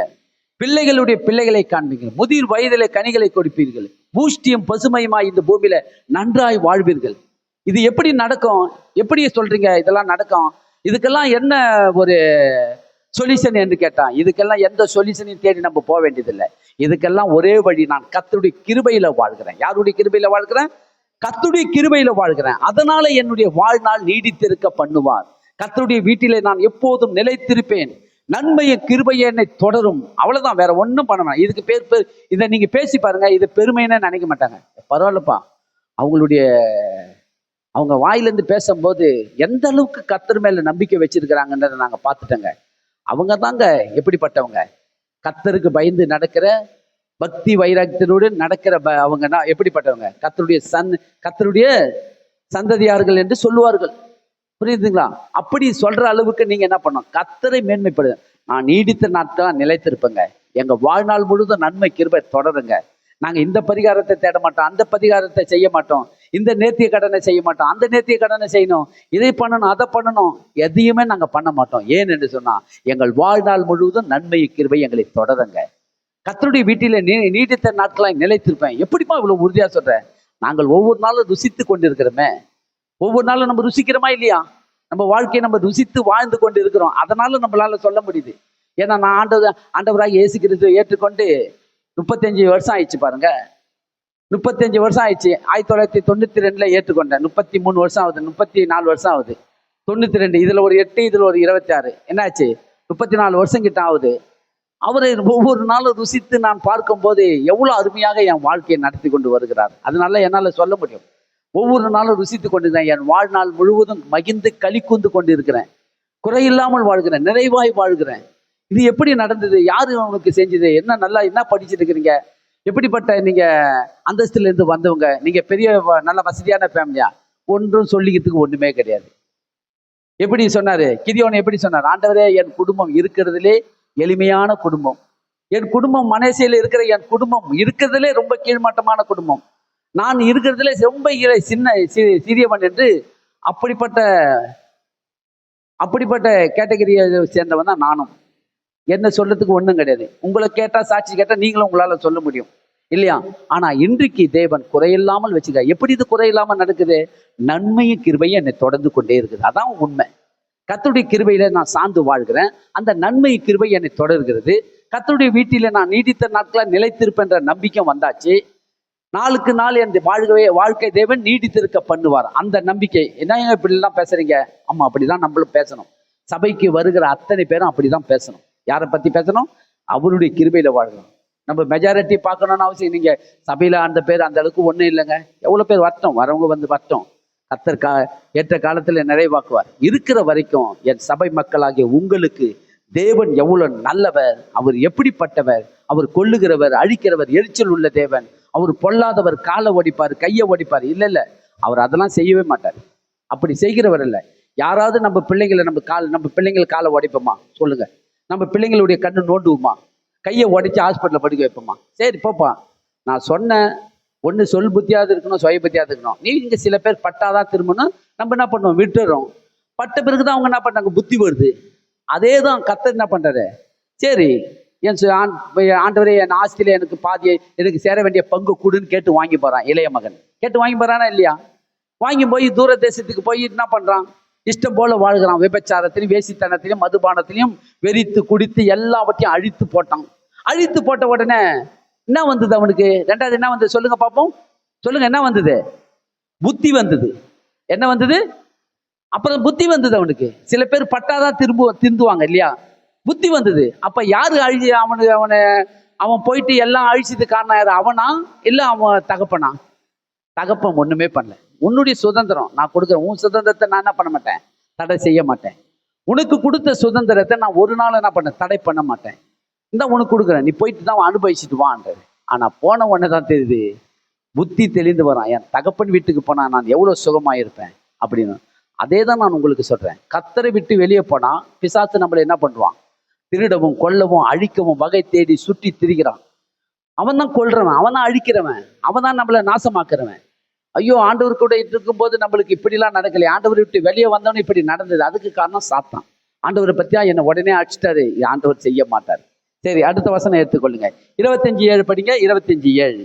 பிள்ளைகளுடைய பிள்ளைகளை காண்பீங்க. முதிர் வயதிலே கனிகளை கொடுப்பீர்கள். பூஷ்டியும் பசுமையுமா இந்த பூமியில நன்றாய் வாழ்வீர்கள். இது எப்படி நடக்கும்? எப்படி சொல்றீங்க இதெல்லாம் நடக்கும்? இதுக்கெல்லாம் என்ன ஒரு சொல்யூஷன் என்று கேட்டான். இதுக்கெல்லாம் எந்த சொல்யூஷனையும் தேடி நம்ம போக வேண்டியதில்லை. இதுக்கெல்லாம் ஒரே வழி, நான் கர்த்தருடைய கிருபையில வாழ்கிறேன். யாருடைய கிருபையில வாழ்கிறேன்? கர்த்தருடைய கிருபையில வாழ்கிறேன். அதனால என்னுடைய வாழ்நாள் நீடித்திருக்க பண்ணுவார். கர்த்தருடைய வீட்டிலே நான் எப்போதும் நிலைத்திருப்பேன். நன்மையை கிருபையை என்னை தொடரும். அவ்வளவுதான், வேற ஒன்றும் பண்ண வேணாம். இதுக்கு பேர் இதை நீங்க பேசி பாருங்க, இது பெருமைன்னு நினைக்க மாட்டாங்க. பரவாயில்லப்பா, அவங்க வாயிலிருந்து பேசும்போது எந்த அளவுக்கு கர்த்தர் மேல நம்பிக்கை வச்சிருக்கிறாங்கன்றதை நாங்க பார்த்துட்டோங்க. அவங்க தாங்க எப்படிப்பட்டவங்க, கர்த்தருக்கு பயந்து நடக்கிற, பக்தி வைராக்கியத்தோடு நடக்கிற அவங்க எப்படிப்பட்டவங்க, கர்த்தருடைய சந்ததியார்கள் என்று சொல்லுவார்கள். புரியுதுங்களா? அப்படி சொல்ற அளவுக்கு நீங்க என்ன பண்ணணும்? கர்த்தரை மேன்மைப்படுது. நான் நீடித்த நாட்களா நிலைத்திருப்பேங்க. எங்க வாழ்நாள் முழுதும் நன்மை கிருபை தொடருங்க. நாங்க இந்த பரிகாரத்தை தேட மாட்டோம், அந்த பரிகாரத்தை செய்ய மாட்டோம், இந்த நேர்த்திய கடனை செய்ய மாட்டோம், அந்த நேர்த்திய கடனை செய்யணும், இதை பண்ணணும், அதை பண்ணணும், எதையுமே நாங்க பண்ண மாட்டோம். ஏன் என்று சொன்னா எங்கள் வாழ்நாள் முழுவதும் நன்மை கிருபை எங்களை தொடருங்க. கர்த்தருடைய வீட்டில நீடித்த நாட்களாய் நிலைத்திருப்பேன். எப்படிப்பா இவ்வளவு உறுதியா சொல்றேன்? நாங்கள் ஒவ்வொரு நாளும் ருசித்து கொண்டிருக்கிறோமே. ஒவ்வொரு நாளும் நம்ம ருசிக்கிறோமா இல்லையா? நம்ம வாழ்க்கையை நம்ம ருசித்து வாழ்ந்து கொண்டு இருக்கிறோம். அதனால நம்மளால சொல்ல முடியுது. ஏன்னா நான் ஆண்டவராக இயேசு கிறிஸ்துவை ஏற்றுக்கொண்டு 35 வருஷம் ஆயிடுச்சு பாருங்க. 35 வருஷம் ஆயிடுச்சு. 1992 ஏற்றுக்கொண்டேன். 33 வருஷம் ஆகுது, 34 வருஷம் ஆகுது. 92 இதுல ஒரு 8, இதுல ஒரு 26, என்னாச்சு 34 வருஷம் கிட்ட ஆகுது. அவரை ஒவ்வொரு நாளும் ருசித்து நான் பார்க்கும்போது எவ்வளவு அருமையாக என் வாழ்க்கையை நடத்தி கொண்டு வருகிறார். அதனால என்னால சொல்ல முடியும், ஒவ்வொரு நாளும் ருசித்து கொண்டிருக்கிறேன். என் வாழ்நாள் முழுவதும் மகிழ்ந்து களி கூந்து கொண்டு இருக்கிறேன். குறையில்லாமல் வாழ்கிறேன், நிறைவாய் வாழ்கிறேன். இது எப்படி நடந்தது? யாரு உனக்கு செஞ்சது? என்ன படிச்சுட்டு இருக்கிறீங்க? எப்படிப்பட்ட நீங்க அந்தஸ்துல இருந்து வந்தவங்க? நீங்க பெரிய நல்ல வசதியான ஃபேமிலியா? ஒன்றும் சொல்லிக்கிறதுக்கு ஒண்ணுமே கிடையாது. எப்படி சொன்னாரு கிதியோன்? எப்படி சொன்னார்? ஆண்டவரே, என் குடும்பம் இருக்கிறதுலே எளிமையான குடும்பம். என் குடும்பம் மனேசியில் இருக்கிற என் குடும்பம் இருக்கிறதுலே ரொம்ப கீழ்மட்டமான குடும்பம். நான் இருக்கிறதுல ரொம்ப சிறியவன் என்று அப்படிப்பட்ட கேட்டகரியை சேர்ந்தவன் தான் நானும். என்ன சொல்றதுக்கு ஒன்றும் கிடையாது. உங்களை கேட்டா, சாட்சி கேட்டா நீங்களும் உங்களால சொல்ல முடியும் இல்லையா? ஆனா இன்றைக்கு தேவன் குறையில்லாமல் வச்சுக்க. எப்படி இது குறையில்லாமல் நடக்குது? நன்மையும் கிருபையும் என்னை தொடர்ந்து கொண்டே இருக்குது. அதான் உண்மை. கர்த்தருடைய கிருபையில நான் சார்ந்து வாழ்கிறேன். அந்த நன்மை கிருபை என்னை தொடர்கிறது. கர்த்தருடைய வீட்டில நான் நீடித்த நாட்களா நிலைத்திருப்பேன்ற நம்பிக்கை வந்தாச்சு. நாளுக்கு நாள் என் வாழ்க்கை தேவன் நீடித்திருக்க பண்ணுவார். அந்த நம்பிக்கை. என்ன இப்படி எல்லாம் பேசுறீங்க? ஆமா, அப்படிதான் நம்மளும் பேசணும். சபைக்கு வருகிற அத்தனை பேரும் அப்படிதான் பேசணும். யாரை பத்தி பேசணும்? அவருடைய கிருபையில வாழ்கிறோம். நம்ம மெஜாரிட்டி பார்க்கணும்னு அவசியம். நீங்க சபையில அந்த பேர் அந்த அளவுக்கு ஒண்ணும் இல்லைங்க. எவ்வளவு பேர் வரட்டும், வரவங்க வந்து வரட்டும். கர்த்தர் ஏற்ற காலத்துல நிறைவாக்குவார். இருக்கிற வரைக்கும் என் சபை மக்களாகிய உங்களுக்கு தேவன் எவ்வளவு நல்லவர், அவர் எப்படிப்பட்டவர், அவர் கொல்லுகிறவர், அழிக்கிறவர், எரிச்சல் உள்ள தேவன், அவர் பொல்லாதவர், காலை ஓடிப்பார், கையை ஓடிப்பார். இல்ல, அவர் அதெல்லாம் செய்யவே மாட்டார். அப்படி செய்கிறவர் இல்லை. யாராவது நம்ம பிள்ளைங்களை காலை உடைப்போமா? சொல்லுங்க. நம்ம பிள்ளைங்களுடைய கண்ணு நோண்டுவோமா? கையை உடைச்சு ஹாஸ்பிட்டலில் படுக்க வைப்போமா? சரி போப்பா, நான் சொன்னேன், ஒன்று சொல் புத்தியாவது இருக்கணும், சுய புத்தியாவது இருக்கணும். நீ இங்கே சில பேர் பட்டாதான் திரும்பணும். நம்ம என்ன பண்ணுவோம்? விட்டுறோம். பட்ட பிறகுதான் அவங்க என்ன பண்ணாங்க? புத்தி வருது. அதே தான் கர்த்தர் என்ன பண்றாரு? சரி, என் ஆண்டவரே, என் ஆஸ்தியில எனக்கு பாதியை, எனக்கு சேர வேண்டிய பங்கு கூடுன்னு கேட்டு வாங்கி போறான். இளைய மகன் கேட்டு வாங்கி போறானா இல்லையா? வாங்கி போய் தூர தேசத்துக்கு போய் என்ன பண்றான்? இஷ்டம் போல வாழ்கிறான். விபச்சாரத்திலையும், வேசித்தனத்திலையும், மதுபானத்திலையும் வெறித்து குடித்து எல்லாவற்றையும் அழித்து போட்டான். அழித்து போட்ட உடனே என்ன வந்தது அவனுக்கு? ரெண்டாவது என்ன வந்தது? சொல்லுங்க பாப்போம். சொல்லுங்க, என்ன வந்தது? புத்தி வந்தது. என்ன வந்தது? அப்புறம் புத்தி வந்தது அவனுக்கு. சில பேர் பட்டாதான் திருந்துவாங்க இல்லையா? புத்தி வந்தது. அப்ப யாரு அவன் போயிட்டு எல்லாம் அழிச்சது காரணம் யாரு? அவனா இல்ல அவன் தகப்பனா? தகப்பன் ஒண்ணுமே பண்ணல. உன்னுடைய சுதந்திரம் நான் கொடுக்குறேன். உன் சுதந்திரத்தை நான் என்ன பண்ண மாட்டேன்? தடை செய்ய மாட்டேன். உனக்கு கொடுத்த சுதந்திரத்தை நான் ஒரு நாள் என்ன பண்ண? தடை பண்ண மாட்டேன். இந்த உனக்கு கொடுக்குறேன், நீ போயிட்டு தான் அனுபவிச்சுட்டு வான்றது. ஆனா போன உடனே தான் தெரியுது, புத்தி தெளிந்து வரான். என் தகப்பன் வீட்டுக்கு போனா நான் எவ்வளவு சுகமாயிருப்பேன் அப்படின்னு. அதே தான் நான் உங்களுக்கு சொல்றேன். கர்த்தரை விட்டு வெளியே போனா பிசாசு நம்மளை என்ன பண்ணுவான்? திருடவும் கொல்லவும் அழிக்கவும் வகை தேடி சுற்றி திரிகிறான். அவன் தான் கொல்றவன், அவன் தான் அழிக்கிறவன், அவன் தான் நம்மளை நாசமாக்குறவன். ஐயோ, ஆண்டவர் கூட இருக்கும்போது நம்மளுக்கு இப்படிலாம் நடக்கலையே, ஆண்டவர் விட்டு வெளியே வந்தவனே இப்படி நடந்தது. அதுக்கு காரணம் சாத்தான். ஆண்டவரை பத்தியா என்னை உடனே அடிச்சிட்டாரு, ஆண்டவர் செய்ய மாட்டார். சரி, அடுத்த வசனம் எடுத்துக்கொள்ளுங்க. 25:7 படிங்க. 25:7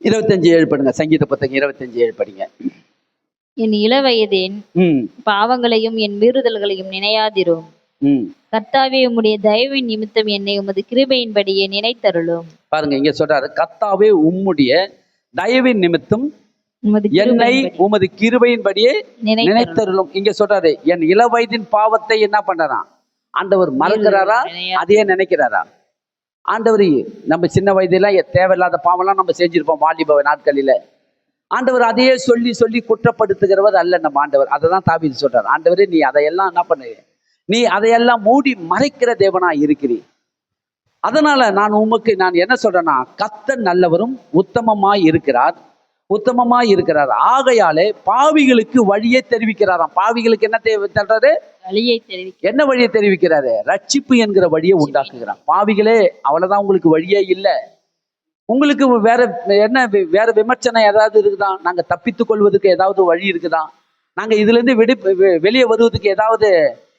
25:7 படிங்க. சங்கீத புத்தகம் 25:7 படிங்க. என் இளவயதின் பாவங்களையும் என் மீறுதல்களையும் நினையாதிரும். கர்த்தாவே, உம்முடைய தயவின் நிமித்தம் என்னை உமது கிருபையின்படியே நினைத்தருளும். பாருங்க, இங்க சொல்றாரு, கர்த்தாவே உம்முடைய தயவின் நிமித்தம் என்னை உமது கிருபையின்படியே நினைத்தருளும். இங்க சொல்றாரு, என் இளவயதின் பாவத்தை என்ன பண்றாராம்? ஆண்டவர் மறக்கிறாரா? அதையே நினைக்கிறாரா? ஆண்டவர் நம்ம சின்ன வயதுல தேவையில்லாத பாவம்லாம் நம்ம செஞ்சிருப்போம் வாலிப நாட்களில. ஆண்டவர் அதையே சொல்லி சொல்லி குற்றப்படுத்துகிறவர் அல்ல நம்ம ஆண்டவர். அதை தான் தாவீது சொல்றார், ஆண்டவரே நீ அதையெல்லாம் என்ன பண்ணு, நீ அதையெல்லாம் மூடி மறைக்கிற தேவனா இருக்கிறீ. அதனால நான் உமக்கு நான் என்ன சொல்றேன்னா, கர்த்தர் நல்லவரும் உத்தமமாய் இருக்கிறார், உத்தமமாய் இருக்கிறார். ஆகையாலே பாவிகளுக்கு வழியை தெரிவிக்கிறாராம். பாவிகளுக்கு என்ன சொல்றாரு? என்ன வழியை தெரிவிக்கிறாரு? ரட்சிப்பு என்கிற வழியை உண்டாக்குகிறான். பாவிகளே, அவ்வளவுதான், உங்களுக்கு வழியே இல்லை. உங்களுக்கு வேற என்ன, வேற விமர்சனம் ஏதாவது இருக்குதா? நாங்க தப்பித்துக் கொள்வதற்கு ஏதாவது வழி இருக்குதா? நாங்க இதுல இருந்து வெளியே வருவதற்கு ஏதாவது,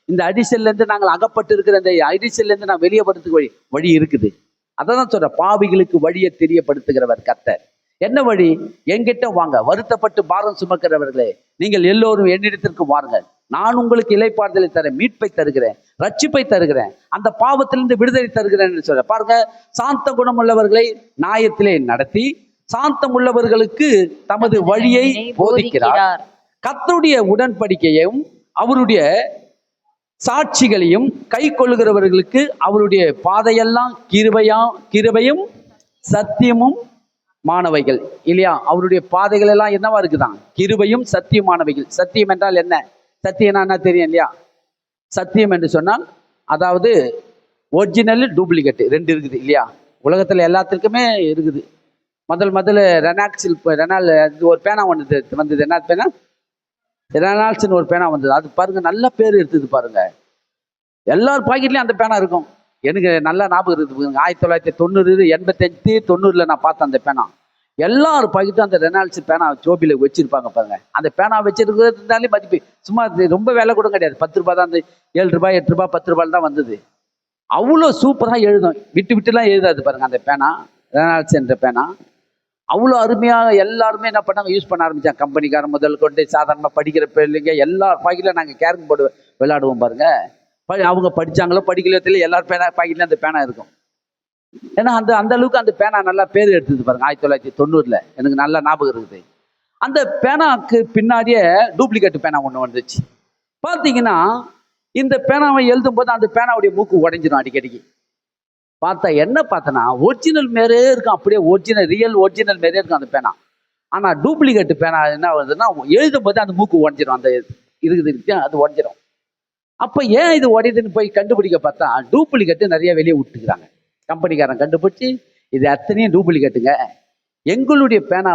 இந்த அடிசல்ல இருந்து நாங்கள் அகப்பட்டு இருக்கிற இந்த அடிசல்ல இருந்து நான் வெளியே வர்றதுக்கு வழி இருக்குது. அதான் சொல்ற, பாவிகளுக்கு வழியை தெரியப்படுத்துகிறவர் கர்த்தர். என்ன வழி? என்கிட்ட வாங்க, வருத்தப்பட்டு பாரம் சுமக்கிறவர்களே, நீங்கள் எல்லோரும் என்னிடத்திற்கு வாருங்கள், நான் உங்களுக்கு இளைப்பாறுதலை தரேன், மீட்பை தருகிறேன், ரட்சிப்பை தருகிறேன், அந்த பாவத்திலிருந்து விடுதலை தருகிறேன் சொல்ற. பாருங்க, சாந்த குணம் உள்ளவர்களை நியாயத்திலே நடத்தி சாந்தம் உள்ளவர்களுக்கு தமது வழியை போதிக்கிறார். கர்த்தருடைய உடன்படிக்கையும் அவருடைய சாட்சிகளையும் கை கொள்ளுகிறவர்களுக்கு அவருடைய பாதையெல்லாம் கிருபையும் சத்தியமும் மாணவைகள் இல்லையா? அவருடைய பாதைகள் எல்லாம் என்னவா இருக்குதான்? கிருபையும் சத்தியமானவைகள். சத்தியம் என்றால் என்ன? சத்தியம்னா என்ன தெரியும் இல்லையா? சத்தியம் என்று சொன்னால் அதாவது ஒரிஜினல் டூப்ளிகேட் ரெண்டு இருக்குது இல்லையா? உலகத்துல எல்லாத்துக்குமே இருக்குது. முதல்ல ரெனால் ஒரு பேனா வந்தது. என்ன பேனா? ரெனால்ட்ஸ்னு ஒரு பேனா வந்தது. அது பாருங்க, நல்ல பேர் எடுத்தது பாருங்க. எல்லார் பாக்கெட்லயும் அந்த பேனா இருக்கும். எனக்கு நல்லா ஞாபகம் இருக்குது. 1990, 85, 90 நான் பார்த்தேன் அந்த பேனா. எல்லார் பாக்கெட்டும் அந்த ரெனால்ட்ஸ் பேனா ஜோபில வச்சிருப்பாங்க பாருங்க. அந்த பேனா வச்சிருக்கிறதுனாலே மதிப்பு. சும்மா ரொம்ப விலை கூட கிடையாது, 10 ரூபாய் தான். அந்த 7 ரூபாய் 8 ரூபாய் 10 ரூபாய் தான் வந்தது. அவ்வளோ சூப்பராக எழுதும், விட்டுலாம் எழுதாது பாருங்க அந்த பேனா, ரெனால்ட்ஸ் என்ற பேனா. அவ்வளோ அருமையாக எல்லாருமே என்ன பண்ணாங்க, யூஸ் பண்ண ஆரம்பிச்சாங்க. கம்பெனிக்காரன் முதல் கொண்டு சாதாரணமாக படிக்கிற பிள்ளைங்க எல்லார் பாக்கெட்ல நாங்கள் கேரம் போர்டு விளையாடுவோம் பாருங்க. அவங்க படிச்சாங்களோ படிக்கலையோ தெரியல, எல்லார் பாக்கெட்லயும் அந்த பேனா இருக்கும். ஏன்னா அந்த அளவுக்கு அந்த பேனா நல்லா பேர் எடுத்தது பாருங்க. 1990 எனக்கு நல்லா ஞாபகம் இருக்குது. அந்த பேனாக்கு பின்னாடியே டூப்ளிகேட் பேனா ஒன்று வந்துச்சு. பார்த்தீங்கன்னா இந்த பேனாவை எழுதும் போது அந்த பேனாவுடைய மூக்கு உடைஞ்சிடும் அடிக்கடிக்கு. பார்த்தா என்ன பார்த்தனா, ஒரிஜினல் மாரியே இருக்கும், அப்படியே ஒரிஜினல் மாரியே இருக்கும் அந்த பேனா. ஆனா டூப்ளிகேட் பேனா என்ன வருதுன்னா, எழுதும் போது அந்த மூக்கு உடஞ்சிடும், அந்த இருக்குது அது உடஞ்சிடும். அப்ப ஏன் இது உடையுதுன்னு போய் கண்டுபிடிக்க பார்த்தா, டூப்ளிகேட்டு நிறைய வெளியே விட்டுக்கிறாங்க. கம்பெனிக்காரன் கண்டுபிடிச்சி இது அத்தனையும் டூப்ளிகேட்டுங்க, எங்களுடைய பேனா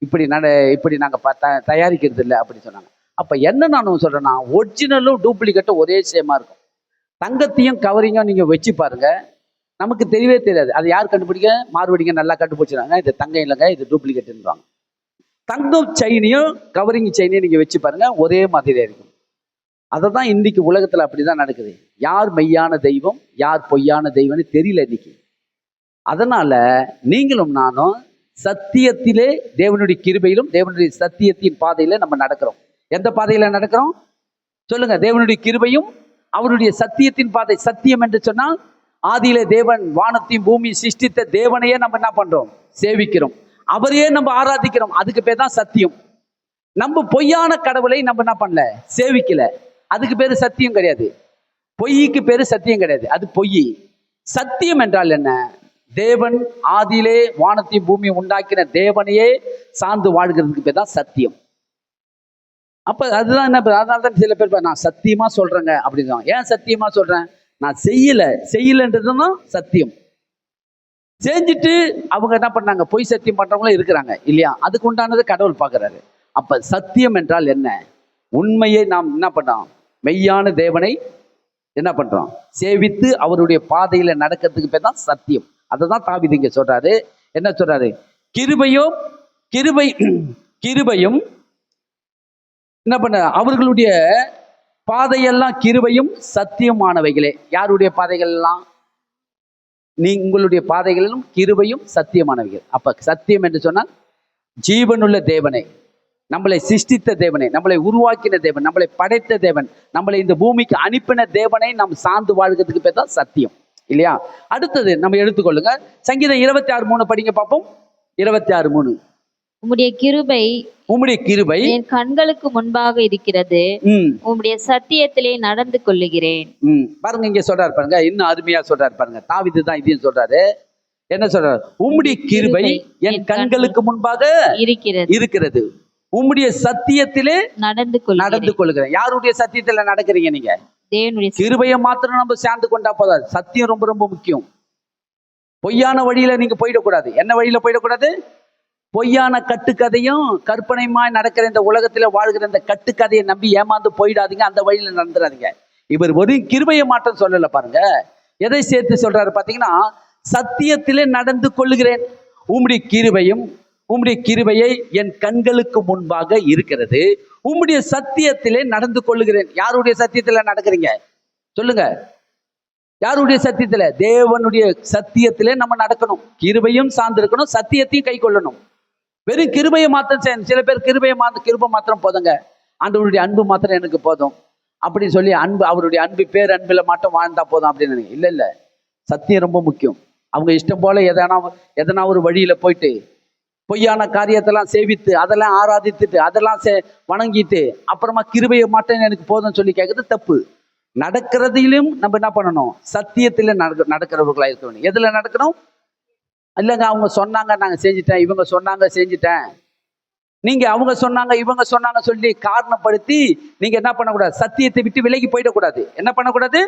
இப்படி நாங்கள் தயாரிக்கிறது இல்லை அப்படி சொன்னாங்க. அப்ப என்ன நான் சொல்றேன்னா, ஒரிஜினலும் டூப்ளிகேட்டும் ஒரே சேமா இருக்கும். தங்கத்தையும் கவரிங்கும் நீங்க வச்சு பாருங்க, நமக்கு தெரியவே தெரியாது. அது யார் கண்டுபிடிக்க? மார்வடிங்க நல்லா கண்டுபிடிச்சிருக்காங்க, இது தங்கம் இல்லைங்க, இது டூப்ளிகேட்ன்றாங்க. தங்கம் செயினையும் கவரிங் செயினையும் நீங்க வச்சு பாருங்க, ஒரே மாதிரியா இருக்கும். அதை தான் இன்னைக்கு உலகத்துல அப்படிதான் நடக்குது. யார் மெய்யான தெய்வம் யார் பொய்யான தெய்வம்னு தெரியல இன்னைக்கு. அதனால நீங்களும் நானும் சத்தியத்திலே, தேவனுடைய கிருபையிலும் தேவனுடைய சத்தியத்தின் பாதையில நம்ம நடக்கிறோம். எந்த பாதையில நடக்கிறோம் சொல்லுங்க? தேவனுடைய கிருபையும் அவருடைய சத்தியத்தின் பாதை. சத்தியம் என்று சொன்னால், ஆதியிலே தேவன் வானத்தையும் பூமியை சிருஷ்டித்த தேவனையே நம்ம என்ன பண்றோம்? சேவிக்கிறோம், அவரையே நம்ம ஆராதிக்கிறோம். அதுக்கு பேர் தான் சத்தியம். நம்ம பொய்யான கடவுளை நம்ம என்ன பண்ணல, சேவிக்கல. அதுக்கு பேரு சத்தியம் கிடையாது. பொய்க்கு பேரு சத்தியம் கிடையாது, அது பொய். சத்தியம் என்றால் என்ன? தேவன் ஆதியிலே வானத்தையும் பூமியை உண்டாக்கின தேவனையே சார்ந்து வாழ்கிறதுக்கு பேர் தான் சத்தியம். அப்ப அதுதான் என்ன, அதனால்தான் சில பேர் நான் சத்தியமா சொல்றேங்க அப்படின்னு. ஏன் சத்தியமா சொல்றேன்? நான் செய்யலன்றதுதான் சத்தியம். செஞ்சுட்டு அவங்க என்ன பண்ணாங்க, பொய் சத்தியம் பண்றவங்களும் இருக்கிறாங்க இல்லையா? அதுக்கு உண்டானது கடவுள் பார்க்கறாரு. அப்ப சத்தியம் என்றால் என்ன? உண்மையை நாம் என்ன பண்றோம்? மெய்யான தேவனை என்ன பண்றோம்? சேவித்து அவருடைய பாதையில நடக்கிறதுக்கு பேர் தான் சத்தியம். அதை தான் தாவீது இங்க சொல்றாரு. என்ன சொல்றாரு? கிருபையும் கிருபையும் என்ன பண்ண, அவர்களுடைய பாதையெல்லாம் கிருபையும் சத்தியமானவைகளே. யாருடைய பாதைகள் எல்லாம்? உங்களுடைய பாதைகளிலும் கிருபையும் சத்தியமானவைகள். அப்ப சத்தியம் என்று சொன்னால் ஜீவனுள்ள தேவனை, நம்மளை சிருஷ்டித்த தேவனை, நம்மளை உருவாக்கின தேவன், நம்மளை படைத்த தேவன், நம்மளை இந்த பூமிக்கு அனுப்பின தேவனை நாம் சார்ந்து வாழ்கிறதுக்கு பேர் தான் சத்தியம், இல்லையா? அடுத்தது நம்ம எடுத்துக்கொள்ளுங்க, சங்கீதம் 26:3 படிங்க பார்ப்போம். 26:3. உம்முடைய கிருபை என் கண்களுக்கு முன்பாக இருக்கிறது, உம்முடைய சத்தியத்திலே நடந்து கொள்ளுகிறேன். பாருங்க, இங்க சொல்றாரு பாருங்க, இன்னும் அருமையா சொல்றாரு பாருங்க. தாவீது தான் இதையும் சொல்றாரு. என்ன சொல்றாரு? உம்முடைய கிருபை என் கண்களுக்கு முன்பாக இருக்கிறது, உம்முடைய சத்தியத்திலே நடந்து கொள்ளுகிறேன். யாருடைய சத்தியத்துல நடக்கிறீங்க நீங்க? தேவனுடைய கிருபையை மாத்திரம் நம்ம சேர்ந்து கொண்டா போதாது, சத்தியம் ரொம்ப ரொம்ப முக்கியம். பொய்யான வழியில நீங்க போயிடக்கூடாது. என்ன வழியில போயிடக்கூடாது? பொய்யான கட்டுக்கதையும் கற்பனையுமாய் நடக்கிற இந்த உலகத்துல வாழ்கிற இந்த கட்டுக்கதையை நம்பி ஏமாந்து போயிடாதீங்க, அந்த வழியில நடந்துடாதீங்க. இவர் ஒரு கிருபையை மாற்றம் சொல்லல பாருங்க, எதை சேர்த்து சொல்றாரு பாத்தீங்கன்னா, சத்தியத்திலே நடந்து கொள்ளுகிறேன், உம்முடைய கிருபையை என் கண்களுக்கு முன்பாக இருக்கிறது, உம்முடைய சத்தியத்திலே நடந்து கொள்ளுகிறேன். யாருடைய சத்தியத்துல நடக்கிறீங்க சொல்லுங்க? யாருடைய சத்தியத்துல? தேவனுடைய சத்தியத்திலே நம்ம நடக்கணும். கிருபையும் சார்ந்து இருக்கணும், சத்தியத்தையும் கை கொள்ளணும். வெறும் கிருபையை மாத்திரம் செய்யணும். சில பேர் கிருபை மாத்திரம் போதுங்க, ஆண்டவருடைய அன்பு மாத்திரம் எனக்கு போதும் அப்படின்னு சொல்லி அவருடைய அன்பு பேர் அன்புல மாட்டம் வாழ்ந்தா போதும் அப்படின்னு. இல்ல, சத்தியம் ரொம்ப முக்கியம். அவங்க இஷ்டம் போல எதனா ஒரு வழியில போயிட்டு பொய்யான காரியத்தெல்லாம் சேவித்து அதெல்லாம் ஆராதித்துட்டு அதெல்லாம் வணங்கிட்டு அப்புறமா கிருபையை மாட்டம் எனக்கு போதும்னு சொல்லி கேட்கறது தப்பு. நடக்கிறதிலும் நம்ம என்ன பண்ணணும்? சத்தியத்துல நடக்கிறவர்களா இருக்க வேண்டும். எதுல நடக்கணும்? இல்லைங்க, அவங்க சொன்னாங்க நாங்க செஞ்சுட்டேன், இவங்க சொன்னாங்க செஞ்சுட்டேன், நீங்க அவங்க சொன்னாங்க இவங்க சொன்னாங்க சொல்லி காரணப்படுத்தி நீங்க என்ன பண்ணக்கூடாது? சத்தியத்தை விட்டு விலகி போயிடக்கூடாது. என்ன பண்ணக்கூடாது?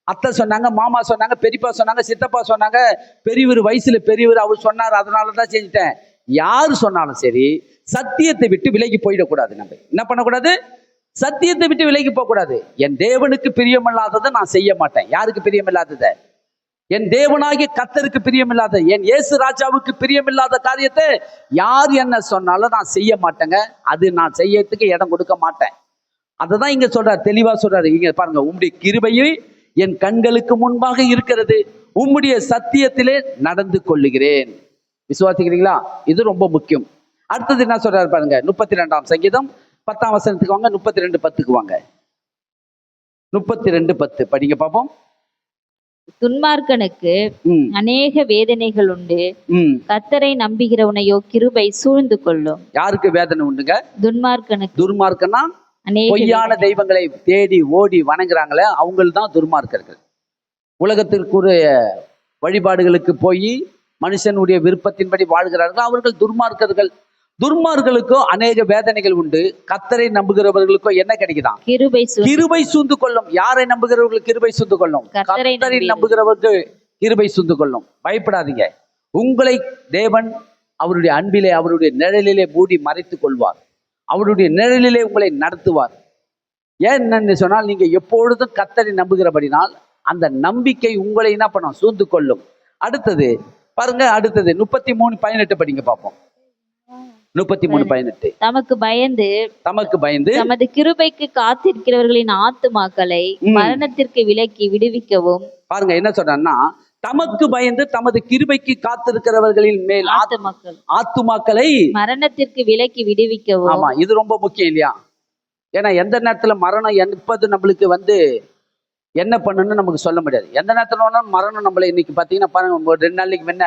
அத்தை சொன்னாங்க, மாமா சொன்னாங்க, பெரியப்பா சொன்னாங்க, சித்தப்பா சொன்னாங்க, பெரியவர் வயசுல பெரியவர் அவர் சொன்னார் அதனாலதான் செஞ்சுட்டேன். யாரு சொன்னாலும் சரி, சத்தியத்தை விட்டு விலகி போயிடக்கூடாது. நம்ம என்ன பண்ணக்கூடாது? சத்தியத்தை விட்டு விலகி போக கூடாது. என் தேவனுக்கு பிரியமில்லாததை நான் செய்ய மாட்டேன். யாருக்கு பிரியமில்லாததை? என் தேவனாகிய கர்த்தருக்கு பிரியமில்லாத, என் இயேசு ராஜாவுக்கு பிரியமில்லாத காரியத்தை யார் என்ன சொன்னாலும் நான் செய்ய மாட்டேங்க. அது நான் செய்யறதுக்கு இடம் கொடுக்க மாட்டேன். அததான் இங்க சொல்றாரு, தெளிவா சொல்றாரு. இங்க பாருங்க, உம்முடைய கிருபையை என் கண்களுக்கு முன்பாக இருக்கிறது, உம்முடைய சத்தியத்திலே நடந்து கொள்ளுகிறேன். விசுவாசிக்கிறீங்களா? இது ரொம்ப முக்கியம். அடுத்தது என்ன சொல்றாரு பாருங்க, 32ஆம் சங்கீதம் 10ஆம் வசனத்துக்கு வாங்க, 32:10 வாங்க. 32:10 படிங்க பாப்போம். துன்மார்க்கனுக்கு அநேக வேதனைகள் உண்டு, கர்த்தரை நம்புகிறவனையோ கிருபை சூழ்ந்து கொள்ளும். யாருக்கு வேதனை உண்டுங்க? துன்மார்க்கனுக்கு. துன்மார்க்கனா பொய்யான தெய்வங்களை தேடி ஓடி வணங்குறாங்களே, அவங்கள் தான் துன்மார்க்கர்கள். உலகத்திற்குரிய வழிபாடுகளுக்கு போய் மனுஷனுடைய விருப்பத்தின்படி வாழ்கிறார்கள், அவர்கள் துன்மார்க்கர்கள். துன்மார்களுக்கோ அநேக வேதனைகள் உண்டு, கர்த்தரை நம்புகிறவர்களுக்கோ என்ன கிடைக்குதான்? கிருபை சூழ்ந்து கொள்ளும். யாரை நம்புகிறவர்களுக்கு கிருபை சூழ்ந்து கொள்ளும்? கர்த்தரை நம்புகிறவர்களுக்கு கிருபை சூழ்ந்து கொள்ளும். பயப்படாதீங்க, உங்களை தேவன் அவருடைய அன்பிலே அவருடைய நிழலிலே மூடி மறைத்துக் கொள்வார். அவருடைய நிழலிலே உங்களை நடத்துவார். ஏன்னு சொன்னால், நீங்க எப்பொழுதும் கர்த்தரை நம்புகிறபடினால் அந்த நம்பிக்கை உங்களை என்ன பண்ணும்? சூழ்ந்து கொள்ளும். அடுத்தது பாருங்க, அடுத்தது 33:18 படிங்க பார்ப்போம். 33:18. தமக்கு பயந்து தமது கிருபைக்கு காத்திருக்கிறவர்களின் ஆத்துமாக்களை மரணத்திற்கு விலக்கி விடுவிக்கவும். பாருங்க என்ன சொல்றான்னா, தமக்கு பயந்து தமது கிருபைக்கு காத்திருக்கிறவர்களின் மேல் ஆத்துமாக்களை மரணத்திற்கு விலக்கி விடுவிக்கவும். ஆமா, இது ரொம்ப முக்கியம் இல்லையா? ஏன்னா எந்த நேரத்துல மரணம் என்பது நம்மளுக்கு என்ன பண்ணுன்னு நமக்கு சொல்ல முடியாது. எந்த நேரத்துல மரணம் நம்மளை இன்னைக்கு பாத்தீங்கன்னா பாருங்க, 2 நாளைக்கு முன்ன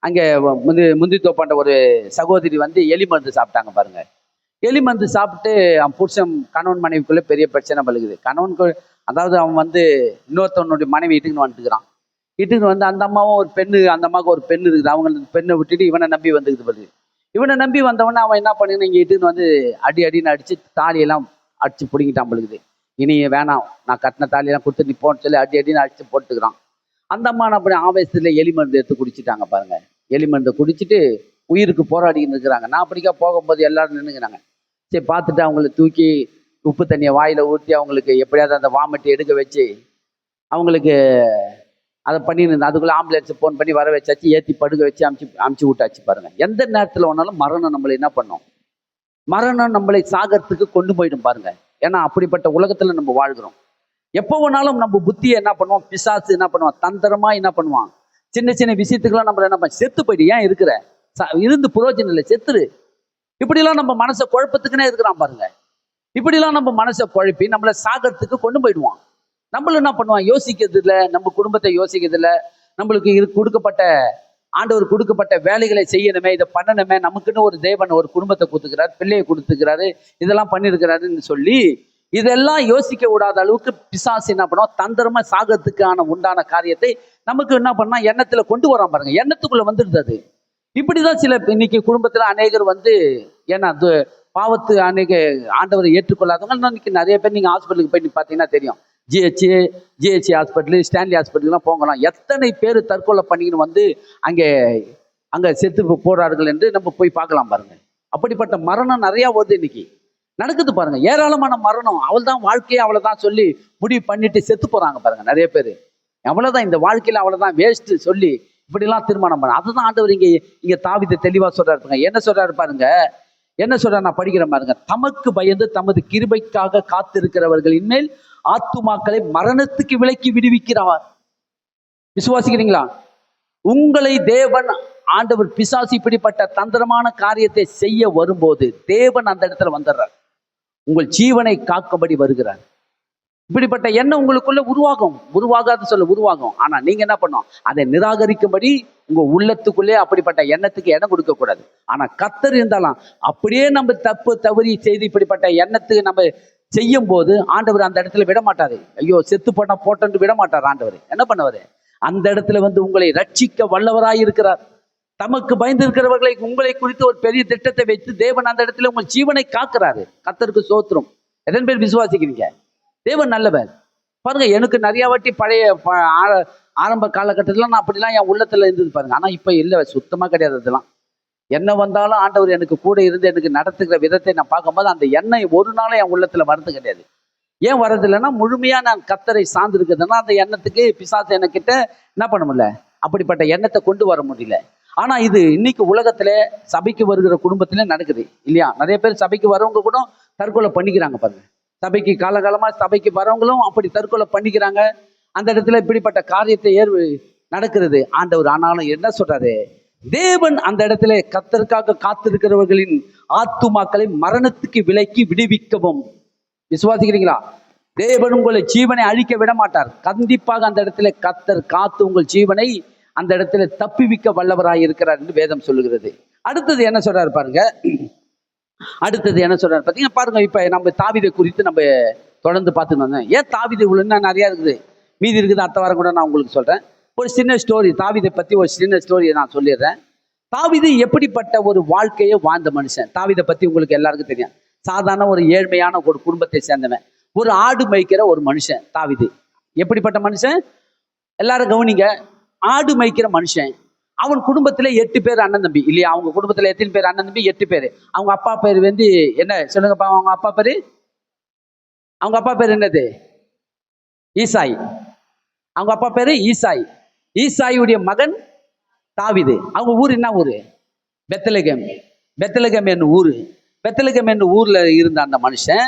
அங்கே முந்தி தோப்பாண்ட ஒரு சகோதரி எலி மருந்து சாப்பிட்டாங்க பாருங்க. எலி மருந்து சாப்பிட்டு அவன் புருஷன் கணவன் மனைவிக்குள்ளே பெரிய பிரச்சனை பழுகுது. கணவனுக்கு அதாவது அவன் இன்னொருத்தவனுடைய மனைவி இட்டுக்குன்னு வந்துட்டுக்கிறான். இட்டுக்குன்னு அந்த அம்மாவும் ஒரு பெண்ணு, அந்த அம்மாவுக்கு ஒரு பெண்ணு இருக்குது. அவங்க பெண்ணை விட்டுட்டு இவனை நம்பி வந்துக்குது பழுது. இவனை நம்பி வந்தவொடனே அவன் என்ன பண்ணுன்னு இங்கே இட்டுக்குன்னு அடின்னு அடிச்சு தாலியெல்லாம் அடிச்சு பிடிங்கிட்டான் பழுகுது. இனி வேணாம், நான் கட்டின தாலியெல்லாம் கொடுத்து நீ போன்னு சொல்லி அடின்னு அடிச்சு போட்டுக்கிறான். அந்த அம்மா அப்படி ஆவேசத்துல எலி மருந்து எடுத்து குடிச்சிட்டாங்க பாருங்க. எலி மருந்து குடிச்சிட்டு உயிருக்கு போராடின்னு இருக்கிறாங்க. நான் அப்படிக்கா போகும்போது எல்லாரும் நின்றுக்கிறாங்க. சரி பார்த்துட்டு அவங்கள தூக்கி உப்பு தண்ணியை வாயில் ஊற்றி அவங்களுக்கு எப்படியாவது அந்த வாமிட்டு எடுக்க வச்சு அவங்களுக்கு அதை பண்ணியிருந்தேன். அதுக்குள்ளே ஆம்புலன்ஸை ஃபோன் பண்ணி வர வச்சாச்சு, ஏற்றி படுக்க வச்சு அமுச்சு விட்டாச்சு. பாருங்கள், எந்த நேரத்தில் வேணாலும் மரணம் நம்மளை என்ன பண்ணும், மரணம் நம்மளை சாகறதுக்கு கொண்டு போயிடும் பாருங்க. ஏன்னா அப்படிப்பட்ட உலகத்தில் நம்ம வாழ்கிறோம். எப்போ வேணாலும் நம்ம புத்தியை என்ன பண்ணுவோம், பிசாசு என்ன பண்ணுவான், தந்திரமா என்ன பண்ணுவான், சின்ன சின்ன விஷயத்துக்கெல்லாம் நம்மள என்ன பண்ண, செத்து போயிடு, ஏன் இருக்கிற, இருந்து புரோஜனம் இல்லை, செத்துரு. இப்படிலாம் நம்ம மனசை குழப்பத்துக்குன்னே இருக்கிறான் பாருங்க. இப்படிலாம் நம்ம மனசை குழப்பி நம்மளை சாகறதுக்கு கொண்டு போயிடுவான். நம்மளும் என்ன பண்ணுவான், யோசிக்கிறது இல்லை, நம்ம குடும்பத்தை யோசிக்கிறது இல்லை, நம்மளுக்கு கொடுக்கப்பட்ட ஆண்டவர் கொடுக்கப்பட்ட வேலைகளை செய்யணுமே, இதை பண்ணணுமே, நமக்குன்னு ஒரு தேவன் ஒரு குடும்பத்தை கொடுத்துக்கிறாரு, பிள்ளையை கொடுத்துக்கிறாரு, இதெல்லாம் பண்ணியிருக்கிறாருன்னு சொல்லி இதெல்லாம் யோசிக்க விடாத அளவுக்கு பிசாசு என்ன பண்ணுவோம், தந்திரமா சாகத்துக்கான உண்டான காரியத்தை நமக்கு என்ன பண்ணா எண்ணத்துல கொண்டு வரான் பாருங்க. எண்ணத்துக்குள்ள வந்துடுது அது. இப்படிதான் சில இன்னைக்கு குடும்பத்துல அநேகர் ஏன்னா அது பாவத்து அநேக ஆண்டவரை ஏற்றுக்கொள்ளாதவங்க இன்னைக்கு நிறைய பேர். நீங்க ஹாஸ்பிட்டலுக்கு போய் பார்த்தீங்கன்னா தெரியும், ஜிஹெச்சி ஹாஸ்பிட்டலு, ஸ்டான்லி ஹாஸ்பிட்டல்லாம் போகலாம், எத்தனை பேர் தற்கொலை பண்ணிக்கின்னு அங்கே செத்து போறார்கள் என்று நம்ம போய் பார்க்கலாம் பாருங்க. அப்படிப்பட்ட மரணம் நிறையா வருது இன்னைக்கு, நடக்குது பாருங்க. ஏராளமான மரணம். அவள் தான் வாழ்க்கையை அவ்வளோதான் சொல்லி முடிவு பண்ணிட்டு செத்து போறாங்க பாருங்க நிறைய பேர். அவ்வளோதான், இந்த வாழ்க்கையில் அவ்வளோதான் வேஸ்ட்டு சொல்லி இப்படிலாம் தீர்மானம் பண்ண. அதுதான் ஆண்டவர் இங்கே தாவீது தெளிவாக சொல்றாரு. என்ன சொல்றாரு பாருங்க, என்ன சொல்றாரு, நான் படிக்கிறேன் பாருங்க. தமக்கு பயந்து தமது கிருபைக்காக காத்திருக்கிறவர்களின் மேல் ஆத்துமாக்களை மரணத்துக்கு விலக்கி விடுவிக்கிறார். விசுவாசிக்கிறீங்களா? உங்களை தேவன் ஆண்டவர் பிசாசு இப்படிப்பட்ட தந்திரமான காரியத்தை செய்ய வரும்போது தேவன் அந்த இடத்துல வந்துடுறார், உங்கள் ஜீவனை காக்கும்படி வருகிறார். இப்படிப்பட்ட எண்ணம் உங்களுக்குள்ள உருவாகாது சொல்ல உருவாகும். ஆனா நீங்க என்ன பண்ணோம், அதை நிராகரிக்கும்படி உங்க உள்ளத்துக்குள்ளே அப்படிப்பட்ட எண்ணத்துக்கு இடம் கொடுக்க கூடாது. ஆனா கர்த்தர் இருந்தாலும் அப்படியே நம்ம தவறி செய்து இப்படிப்பட்ட எண்ணத்துக்கு நம்ம செய்யும் போது ஆண்டவர் அந்த இடத்துல விட மாட்டாரு. ஐயோ செத்து போட்டு விட மாட்டார். ஆண்டவர் என்ன பண்ணுவாரு, அந்த இடத்துல உங்களை ரட்சிக்க வல்லவராய் இருக்கிறார். தமக்கு பயந்து இருக்கிறவர்களை உங்களை குறித்து ஒரு பெரிய திட்டத்தை வைத்து தேவன் அந்த இடத்துல உங்கள் ஜீவனை காக்கிறாரு. கர்த்தருக்கு சோத்திரம். எத்தனை பேர் விசுவாசிக்கிறீங்க? தேவன் நல்லவர் பாருங்க. எனக்கு நிறைய வாட்டி பழைய ஆரம்ப காலகட்டத்தில் நான் அப்படிலாம் என் உள்ளத்துல இருந்தது பாருங்க. ஆனா இப்ப இல்லை, சுத்தமா கிடையாது. அதெல்லாம் என்ன வந்தாலும் ஆண்டவர் எனக்கு கூட இருந்து எனக்கு நடத்துகிற விதத்தை நான் பார்க்கும்போது அந்த எண்ணெய் ஒரு நாளும் என் உள்ளத்துல வரது கிடையாது. ஏன் வர்றது இல்லைன்னா, முழுமையா நான் கர்த்தரை சார்ந்து இருக்கிறதுனா அந்த எண்ணத்துக்கு பிசாசு என்கிட்ட என்ன பண்ண முடியல, அப்படிப்பட்ட எண்ணத்தை கொண்டு வர முடியல. ஆனா இது இன்னைக்கு உலகத்துல சபைக்கு வருகிற குடும்பத்திலே நடக்குது இல்லையா? நிறைய பேர் சபைக்கு வரவங்க கூட தற்கொலை பண்ணிக்கிறாங்க பாருங்க. சபைக்கு காலகாலமா சபைக்கு வரவங்களும் அப்படி தற்கொலை பண்ணிக்கிறாங்க. அந்த இடத்துல இப்படிப்பட்ட காரியத்தை நடக்கிறது. ஆண்டவர் ஆனாலும் என்ன சொல்றாரு, தேவன் அந்த இடத்துல கர்த்தருக்காக காத்திருக்கிறவர்களின் ஆத்துமாக்களை மரணத்துக்கு விலக்கி விடுவிக்கவும். விசுவாசிக்கிறீங்களா? தேவன் உங்களை ஜீவனை அழிக்க விட மாட்டார். கண்டிப்பாக அந்த இடத்துல கர்த்தர் காத்து உங்கள் ஜீவனை அந்த இடத்துல தப்பிவிக்க வல்லவராய் இருக்கிறார் என்று வேதம் சொல்லுகிறது. அடுத்தது என்ன சொல்றாரு பாருங்க. அடுத்தது என்ன சொல்றாரு பார்த்தீங்கன்னா பாருங்க. இப்ப நம்ம தாவீதை குறித்து நம்ம தொடர்ந்து பார்த்துட்டு வந்தோம். ஏன் தாவீது இவ்வளோ நிறையா இருக்குது, மீதி இருக்குது, அடுத்த வாரம் கூட நான் உங்களுக்கு சொல்றேன். ஒரு சின்ன ஸ்டோரி, தாவீதை பத்தி ஒரு சின்ன ஸ்டோரியை நான் சொல்லிடுறேன். தாவீது எப்படிப்பட்ட ஒரு வாழ்க்கையை வாழ்ந்த மனுஷன். தாவீதை பத்தி உங்களுக்கு எல்லாருக்கும் தெரியும். சாதாரண ஒரு ஏழ்மையான ஒரு குடும்பத்தை சேர்ந்தவன், ஒரு ஆடு மேய்க்கிற ஒரு மனுஷன் தாவீது. எப்படிப்பட்ட மனுஷன்? எல்லாரும் கவனிங்க. ஆடு மேய்க்கிற மனுஷன். அவன் குடும்பத்துல 8 பேர் அண்ணன் தம்பி இல்லையா? அவங்க குடும்பத்துல எத்தனை பேர் அண்ணன் தம்பி? 8 பேர். அவங்க அப்பா பேர் என்ன சொல்லுங்கப்பா? அவங்க அப்பா பேரு என்னது? ஈசாய். அவங்க அப்பா பேரு ஈசாய். ஈசாயுடைய மகன் தாவீது. அவங்க ஊர் என்ன ஊரு? பெத்லகேம். பெத்லகேம் என்னும் ஊரு. பெத்லகேம் என்னும் ஊர்ல இருந்த அந்த மனுஷன்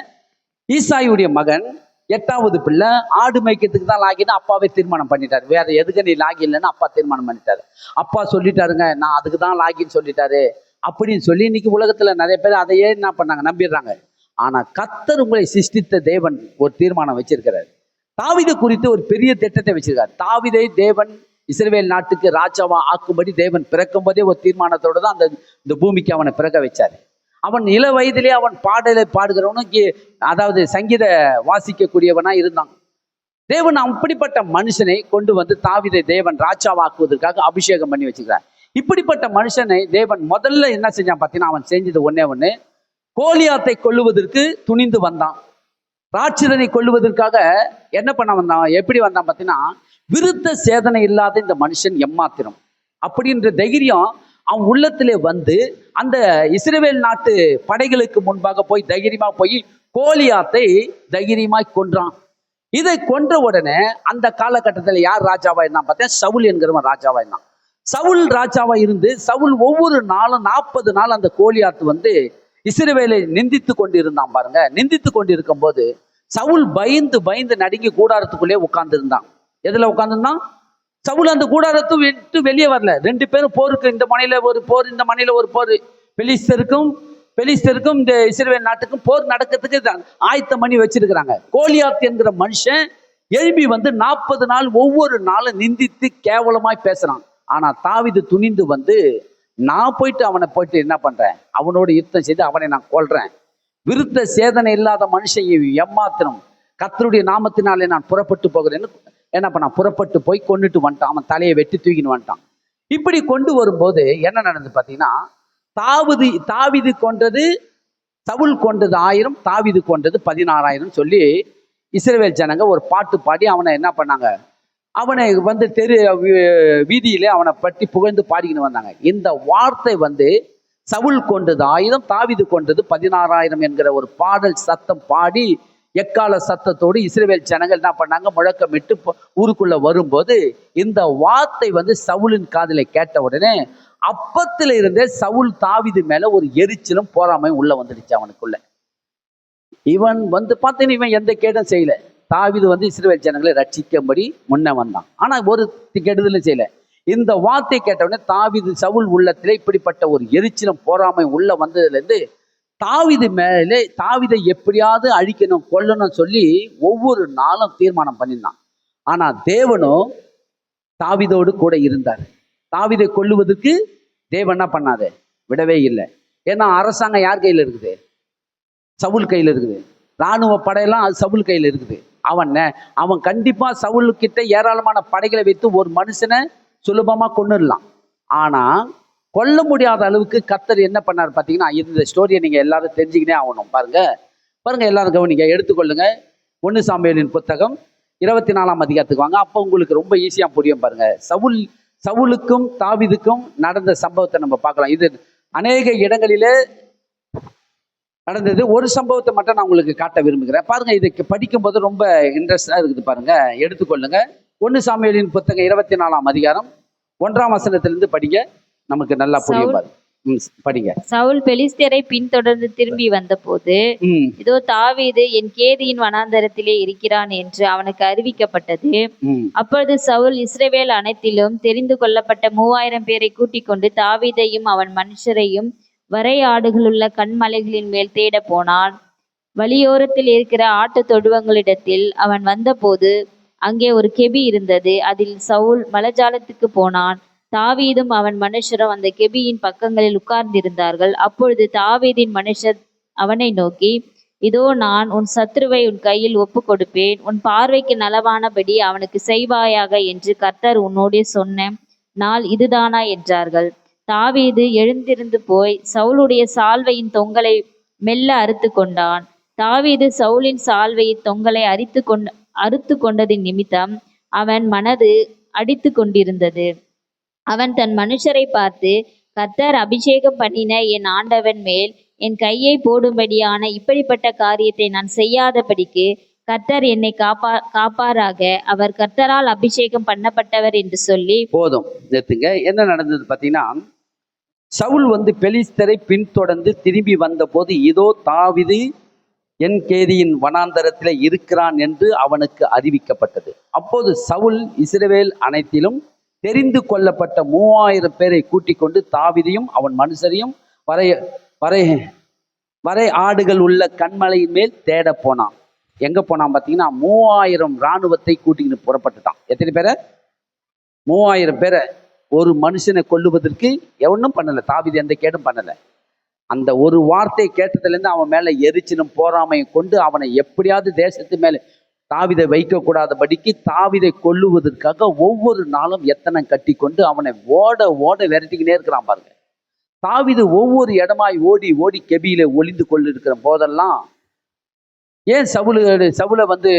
ஈசாயுடைய மகன், 8வது பிள்ளை. ஆடு மேய்க்கிறதுக்கு தான் லாகின்னு அப்பாவே தீர்மானம் பண்ணிட்டாரு. வேற எதுக்கு நீ லாகி இல்லைன்னு அப்பா தீர்மானம் பண்ணிட்டாரு. அப்பா சொல்லிட்டாருங்க, நான் அதுக்கு தான் லாகின்னு சொல்லிட்டாரு அப்படின்னு சொல்லி இன்னைக்கு உலகத்துல நிறைய பேர் அதையே என்ன பண்ணாங்க, நம்பிடுறாங்க. ஆனா கர்த்தர் உங்களை சிருஷ்டித்த தேவன் ஒரு தீர்மானம் வச்சிருக்கிறார். தாவீதை குறித்து ஒரு பெரிய திட்டத்தை வச்சிருக்காரு. தாவீதை தேவன் இஸ்ரவேல் நாட்டுக்கு ராஜாவா ஆக்கும்படி தேவன் பிறக்கும் போதே ஒரு தீர்மானத்தோடு தான் இந்த பூமிக்கு அவனை பிறக்க வச்சாரு. அவன் இள வயதிலே அவன் பாடலை பாடுகிறவனுக்கு, அதாவது சங்கீத வாசிக்கக்கூடியவனா இருந்தான். தேவன் அப்படிப்பட்ட மனுஷனை கொண்டு தாவீதை தேவன் ராஜாவாக்குவதற்காக அபிஷேகம் பண்ணி வச்சுக்கிறார். இப்படிப்பட்ட மனுஷனை தேவன் முதல்ல என்ன செஞ்சான் பார்த்தீங்கன்னா, அவன் செஞ்சது ஒண்ணு, கோலியாத்தை கொல்லுவதற்கு துணிந்து வந்தான். ராட்சதனை கொல்லுவதற்காக என்ன பண்ண வந்தான், எப்படி வந்தான் பார்த்தீங்கன்னா, விருத்த சேதனை இல்லாத இந்த மனுஷன் எம்மாத்திரம் அப்படின்ற தைரியம் அவன் உள்ளத்திலே வந்து அந்த இஸ்ரவேல் நாட்டு படைகளுக்கு முன்பாக போய் தைரியமா போய் கோலியாத்தை தைரியமாய் கொன்றான். இதை கொன்ற உடனே அந்த காலகட்டத்தில் யார் ராஜாவா இருந்தான் பார்த்தேன்? சவுல் என்கிறவன் ராஜாவா இருந்தான். சவுல் ராஜாவா இருந்து சவுல் ஒவ்வொரு நாளும் 40 நாள் அந்த கோலியாத்து வந்து இஸ்ரவேலை நிந்தித்து கொண்டு இருந்தான் பாருங்க. நிந்தித்து கொண்டு இருக்கும் போது சவுல் பயந்து பயந்து நடுங்கி கூடாரத்துக்குள்ளே உட்கார்ந்து இருந்தான். எதுல உட்கார்ந்துருந்தான்? சவுல் அந்த கூடாரத்தை விட்டு வெளியே வரல. 2 பேரும் போருக்கு, இந்த மனையில ஒரு போர், இந்த மனையில ஒரு போர். பெலிஸ்தருக்கும் இந்த இஸ்ரவேல் நாட்டுக்கும் போர் நடக்கிறதுக்கு ஆயத்தம் பண்ணி வச்சிருக்கிறாங்க. கோலியாத் என்கிற மனுஷன் எழுப்பி வந்து 40 நாள் ஒவ்வொரு நாளும் நிந்தித்து கேவலமாய் பேசுறான். ஆனா தாவீது துணிந்து வந்து, நான் போயிட்டு அவனை போயிட்டு என்ன பண்றேன், அவனோட யுத்தம் செய்து அவனை நான் கொல்றேன். விருத்த சேதனை இல்லாத மனுஷன் எம்மாத்திரம் கர்த்தருடைய நாமத்தினாலே நான் புறப்பட்டு போகிறேன்னு என்ன பண்ணான்? புறப்பட்டு போய் கொண்டுட்டு வந்துட்டான். அவன் தலையை வெட்டி தூக்கின்னு வந்துட்டான். இப்படி கொண்டு வரும்போது என்ன நடந்து பார்த்தீங்கன்னா, தாவீது கொன்றது, சவுல் கொன்றது 1000, தாவீது கொன்றது 16,000 சொல்லி இஸ்ரவேல் ஜனங்க ஒரு பாட்டு பாடி அவனை என்ன பண்ணாங்க? அவனை வந்து வீதியிலே அவனை பற்றி புகழ்ந்து பாடிக்கின்னு வந்தாங்க. இந்த வார்த்தை வந்து சவுல் கொன்றது 1000, தாவீது கொன்றது 16,000 என்கிற ஒரு பாடல் சத்தம் பாடி எக்கால சத்தத்தோடு இஸ்ரவேல் ஜனங்கள் என்ன பண்ணாங்க? முழக்கமிட்டு ஊருக்குள்ள வரும்போது இந்த வார்த்தை வந்து சவுலின் காதிலே கேட்ட உடனே அப்பத்துல இருந்தே சவுல் தாவீது மேல ஒரு எரிச்சலும் பொறாமையும் உள்ள வந்துடுச்சு அவனுக்குள்ள. இவன் வந்து பார்த்தீங்கன்னா இவன் எந்த கேடும் செய்யல. தாவீது வந்து இஸ்ரவேல் ஜனங்களை ரட்சிக்கும்படி முன்ன வந்தான். ஆனா ஒரு கெடுதலும் செய்யல. இந்த வார்த்தை கேட்டவுடனே தாவீது சவுல் உள்ளத்திலே இப்படிப்பட்ட ஒரு எரிச்சலும் பொறாமை உள்ள வந்ததுல இருந்து தாவீது மேலே தாவீதை எப்படியாவது அழிக்கணும், கொல்லணும் சொல்லி ஒவ்வொரு நாளும் தீர்மானம் பண்ணினான். ஆனா தேவனும் தாவீதோடு கூட இருந்தார். தாவீதை கொல்லுவதற்கு தேவன் என்ன பண்ணாது? விடவே இல்லை. ஏன்னா அரசாங்கம் யார் கையில் இருக்குது? சவுல் கையில் இருக்குது. இராணுவ படையெல்லாம் அது சவுல் கையில் இருக்குது. அவன் கண்டிப்பா சவுலுக்கிட்ட ஏராளமான படைகளை வைத்து ஒரு மனுஷனை சுலபமா கொன்னுடலாம். ஆனா கொல்ல முடியாத அளவுக்கு கர்த்தர் என்ன பண்ணார் பார்த்தீங்கன்னா, இந்த ஸ்டோரியை நீங்க எல்லாரும் தெரிஞ்சுக்கினே ஆகணும். பாருங்க எல்லாரும் கவனிங்க, எடுத்துக்கொள்ளுங்க. 1 சாமுவேலின் புத்தகம் 24ஆம் அதிகாரத்துக்கு வாங்க. அப்போ உங்களுக்கு ரொம்ப ஈஸியா புரியும். பாருங்க, சவுலுக்கும் தாவீதுக்கும் நடந்த சம்பவத்தை நம்ம பார்க்கலாம். இது அநேக இடங்களிலே நடந்தது. ஒரு சம்பவத்தை மட்டும் நான் உங்களுக்கு காட்ட விரும்புகிறேன். பாருங்க, இதுக்கு படிக்கும்போது ரொம்ப இன்ட்ரெஸ்டா இருக்குது. பாருங்க, எடுத்துக்கொள்ளுங்க. 1 சாமுவேலின் புத்தகம் 24ஆம் அதிகாரம் 1ஆம் வசனத்திலிருந்து படிங்க. நமக்கு நல்லா புரியும். படிங்க. சவுல் பெலிஸ்தரை பின்தொடர்ந்து திரும்பி வந்தபோது, இதோ தாவீது என் கேதியின் வனாந்தரத்திலே இருக்கிறான் என்று அவனுக்கு அறிவிக்கப்பட்டது. அப்பொழுது சவுல் இஸ்ரவேல் அனைத்திலும் தெரிந்து கொள்ளப்பட்ட 3000 பேரை கூட்டிக் கொண்டு தாவீதையும் அவன் மனுஷரையும் வரை ஆடுகளுள்ள கண்மலைகளின் மேல் தேட போனான். வழியோரத்தில் இருக்கிற ஆட்டு தொடுவங்களிடத்தில் அவன் வந்தபோது அங்கே ஒரு கெபி இருந்தது. அதில் சவுல் மலஜாலத்துக்கு போனான். தாவீதும் அவன் மனுஷரும் அந்த கெபியின் பக்கங்களில் உட்கார்ந்திருந்தார்கள். அப்பொழுது தாவீதின் மனுஷர் அவனை நோக்கி, இதோ நான் உன் சத்ருவை உன் கையில் ஒப்பு கொடுப்பேன், உன் பார்வைக்கு நலவானபடி அவனுக்கு செய்வாயாக என்று கர்த்தர் உன்னோடே சொன்ன நாள் இதுதானா என்றார்கள். தாவீது எழுந்திருந்து போய் சவுலுடைய சால்வையின் தொங்கலை மெல்ல அறுத்து கொண்டான். தாவீது சவுலின் சால்வையின் தொங்கலை அறுத்து கொண்டதின் நிமித்தம் அவன் மனது அடித்து கொண்டிருந்தது. அவன் தன் மனுஷரை பார்த்து, கர்த்தர் அபிஷேகம் பண்ணின என் ஆண்டவன் மேல் என் கையை போடும்படியான இப்படிப்பட்ட காரியத்தை நான் செய்யாதபடிக்கு கர்த்தர் என்னை காப்பாராக, அவர் கர்த்தரால் அபிஷேகம் பண்ணப்பட்டவர் என்று சொல்லி. போதும், நிறுத்துங்க. என்ன நடந்தது பார்த்தீங்கன்னா, சவுல் வந்து பெலிஸ்தரை பின்தொடர்ந்து திரும்பி வந்த போது, இதோ தாவீது என் கேதியின் வனாந்தரத்தில் இருக்கிறான் என்று அவனுக்கு அறிவிக்கப்பட்டது. அப்போது சவுல் இஸ்ரவேல் அனைத்திலும் தெரிந்து கொள்ளப்பட்ட 3000 பேரை கூட்டிக் கொண்டு தாவீதையும் அவன் மனுஷரையும் வரை ஆடுகள் உள்ள கண்மலையின் மேல் தேட போனான். எங்க போனான் பார்த்தீங்கன்னா, 3000 இராணுவத்தை கூட்டிக்கிட்டு புறப்பட்டுட்டான். எத்தனை பேரை? 3000 பேரை. ஒரு மனுஷனை கொல்லுவதற்கு எவனும் பண்ணல. தாவீது எந்த கேடும் பண்ணல. அந்த ஒரு வார்த்தை கேட்டதுலேருந்து அவன் மேல எரிச்சலும் போராமையும் கொண்டு அவனை எப்படியாவது தேசத்து மேல தாவீதை வைக்கக்கூடாதபடிக்கு தாவீதை கொல்லுவதற்காக ஒவ்வொரு நாளும் எத்தனை கட்டி கொண்டு அவனை ஓட விரட்டிக்கினே இருக்கிறான். பாருங்க, தாவீது ஒவ்வொரு இடமாய் ஓடி ஓடி கெபியில ஒளிந்து கொண்டு இருக்கிற போதெல்லாம், ஏன் சவுலை வந்து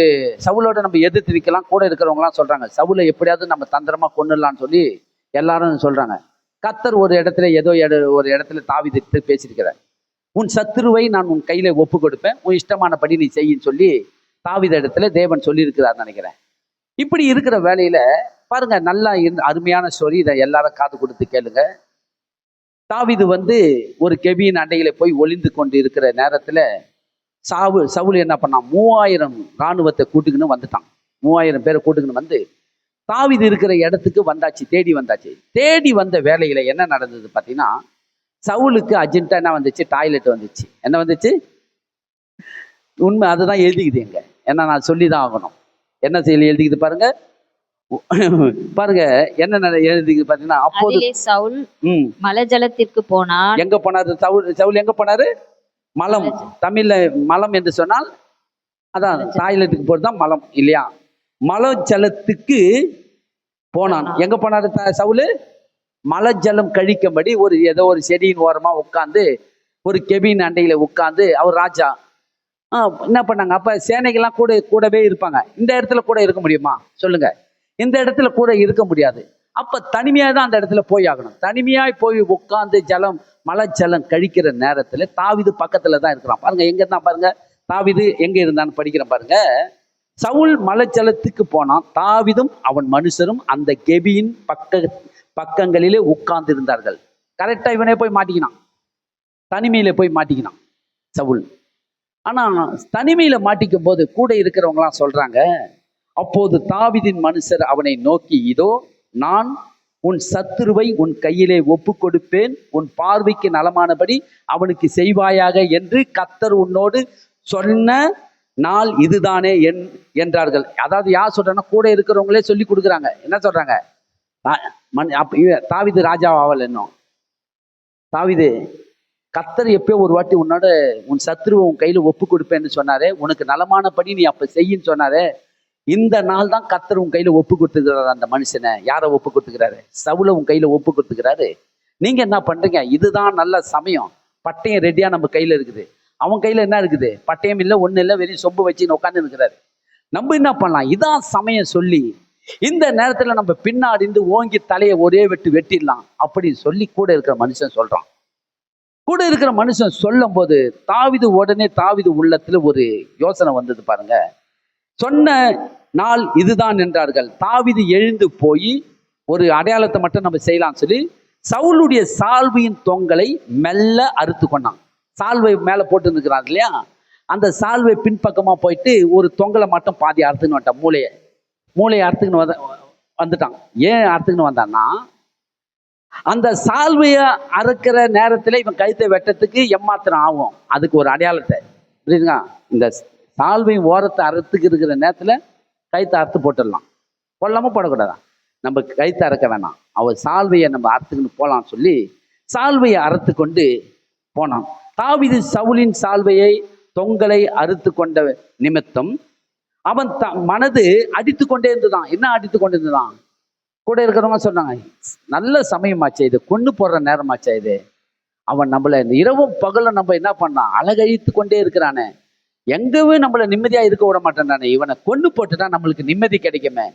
சவுலோட நம்ம எதிர்த்து நிற்கலாம். கூட இருக்கிறவங்கலாம் சொல்றாங்க, சவுலை எப்படியாவது நம்ம தந்திரமா கொண்டுடலான்னு சொல்லி எல்லாரும் சொல்றாங்க. கர்த்தர் ஒரு இடத்துல ஒரு இடத்துல தாவீதுக்கு பேசியிருக்கிறார். உன் சத்துருவை நான் உன் கையில ஒப்பு கொடுப்பேன், உன் இஷ்டமானபடி நீ செய்யின்னு சொல்லி தாவீது இடத்துல தேவன் சொல்லியிருக்கிறார் நினைக்கிறேன். இப்படி இருக்கிற வேலையில பாருங்க, நல்லா அருமையான ஸ்டோரி. இதை எல்லாரும் காது கொடுத்து கேளுங்க. தாவீது ஒரு கெபியின் அண்டையில போய் ஒளிந்து கொண்டு இருக்கிற நேரத்துல சவுல் என்ன பண்ணான், 3000 இராணுவத்தை கூட்டுக்குன்னு வந்துட்டான். 3000 பேரை கூட்டுக்குன்னு தாவீது இருக்கிற இடத்துக்கு வந்தாச்சு, தேடி வந்தாச்சு. தேடி வந்த வேலையில என்ன நடந்தது பார்த்தீங்கன்னா, சவுலுக்கு அர்ஜென்ட்டா என்ன வந்துச்சு, டாய்லெட் வந்துச்சு. என்ன வந்துச்சு? உண்மை அதுதான் எழுதிக்குது எங்க, ஏன்னா நான் சொல்லி தான் ஆகணும். என்ன செய்ய எழுதிக்குது பாருங்க, பாருங்க என்ன எழுதிக்குது பாத்தீங்கன்னா, அப்போது சவுல் மலஜலத்திற்கு போனான். எங்க போனாரு சவுல் எங்க போனாரு? மலம். தமிழ்ல மலம் என்று சொன்னால் அதான் டாய்லெட்டுக்கு போறதுதான் மலம் இல்லையா? மலஜலத்துக்கு போனான். எங்க போனாரு சவுலு? மலஜலம் கழிக்கும்படி ஏதோ ஒரு செடியின் ஓரமா உட்காந்து, ஒரு கெபின் அண்டையில உட்காந்து, அவர் ராஜா என்ன பண்ணாங்க, அப்ப சேனைகள்லாம் கூடவே இருப்பாங்க. இந்த இடத்துல கூட இருக்க முடியுமா சொல்லுங்க? இந்த இடத்துல கூட இருக்க முடியாது. அப்ப தனிமையா தான் அந்த இடத்துல போய் ஆகணும். தனிமையாய் போய் உட்காந்து மலஜலம் கழிக்கிற நேரத்துல தாவீது பக்கத்துல தான் இருக்கிறான். பாருங்க எங்க இருந்தான் பாருங்க, தாவீது எங்க இருந்தான்னு படிக்கிறேன் பாருங்க. சவுல் மலஜலத்துக்கு போனான், தாவீதும் அவன் மனுஷரும் அந்த கெபியின் பக்கங்களிலே உட்கார்ந்து இருந்தார்கள். கரெக்டா இவனே போய் மாட்டிக்கினான், தனிமையில போய் மாட்டிக்கினான் சவுல். ஆனா தனிமையில மாட்டிக்கும் போது கூட இருக்கிறவங்களாம் சொல்றாங்க, அப்போது தாவீதின் மனுஷர் அவனை நோக்கி, இதோ நான் உன் சத்துருவை உன் கையிலே ஒப்பு கொடுப்பேன், உன் பார்வைக்கு நலமானபடி அவனுக்கு செய்வாயாக என்று கர்த்தர் உன்னோடு சொன்ன நாள் இதுதானே என்றார்கள். அதாவது யார் சொல்றாங்கன்னா, கூட இருக்கிறவங்களே சொல்லி கொடுக்குறாங்க. என்ன சொல்றாங்க? தாவீது ராஜா ஆவல் என்னும் தாவீது, கர்த்தர் எப்பயோ ஒரு வாட்டி உன்னோட உன் சத்துருவை உன் கையில ஒப்பு கொடுப்பேன்னு சொன்னாரே, உனக்கு நலமானபடி நீ அப்ப செய்யின்னு சொன்னாரே, இந்த நாள் தான் கர்த்தர் உன் கையில ஒப்பு கொடுத்துக்கிறாரு. அந்த மனுஷனை யாரை ஒப்பு கொடுத்துக்கிறாரு? சவுல உன் கையில ஒப்பு கொடுத்துக்கிறாரு. நீங்க என்ன பண்றீங்க? இதுதான் நல்ல சமயம். பட்டயம் ரெடியா நம்ம கையில இருக்குது. அவன் கையில என்ன இருக்குது? பட்டயம் இல்லை, ஒண்ணு இல்லை, வெறும் சொம்பு வச்சு உட்காந்து இருக்கிறாரு. நம்ம என்ன பண்ணலாம்? இதான் சமயம் சொல்லி இந்த நேரத்துல நம்ம பின்னாடி ஓங்கி தலையை ஒரே வெட்டிடலாம் அப்படின்னு சொல்லி கூட இருக்கிற மனுஷன் சொல்றான். கூட இருக்கிற மனுஷன் சொல்லும் போது தாவீது உள்ளத்துல ஒரு யோசனை வந்தது பாருங்க. சொன்ன நாள் இதுதான் என்றார்கள். தாவீது எழுந்து போய் ஒரு அடையாளத்தை மட்டும் நம்ம செய்யலாம் சொல்லி சவுலுடைய சால்வையின் தொங்கலை மெல்ல அறுத்து கொண்டான். சால்வை மேல போட்டு இருக்கிறான் இல்லையா, அந்த சால்வை பின்பக்கமா போயிட்டு ஒரு தொங்கலை மட்டும் பாதி அறுத்துன்னு வந்துட்டான். மூளையை அறுத்துக்குன்னு வந்துட்டான். ஏன் அறுத்துக்குன்னு வந்தான்னா, அந்த சால்வைய அறுக்கிற நேரத்துல இவன் கழுத்தை வெட்டத்துக்கு எம்மாத்திரம் ஆகும், அதுக்கு ஒரு அடையாளத்தை புரியுதுங்க. இந்த சால்வை ஓரத்தை அறுத்துக்கு இருக்கிற நேரத்துல கழுத்தை அறுத்து போட்டுடலாம், கொல்லாம போடக்கூடாதான். நம்ம கழுத்தை அறுக்க வேணாம், அவர் சால்வையை நம்ம அறுத்துக்கின்னு போலான்னு சொல்லி சால்வையை அறுத்து கொண்டு போனான். தாவீது சவுலின் சால்வையை தொங்கலை அறுத்து கொண்ட நிமித்தம் அவன் மனது அடித்து கொண்டே இருந்துதான். என்ன அடித்து கொண்டு இருந்துதான்? கூட இருக்கிறவங்க சொன்னாங்க, நல்ல சமயமாச்சா இது, கொண்டு போடுற நேரமாச்சா இது. அவன் நம்மள இந்த இரவும் பகலும் நம்ம என்ன பண்ணான், அழகழித்து கொண்டே இருக்கிறானே, எங்கவே நம்மள நிம்மதியா இருக்க விட மாட்டேன்டானே, இவனை கொண்டு போட்டுட்டா நம்மளுக்கு நிம்மதி கிடைக்குமே.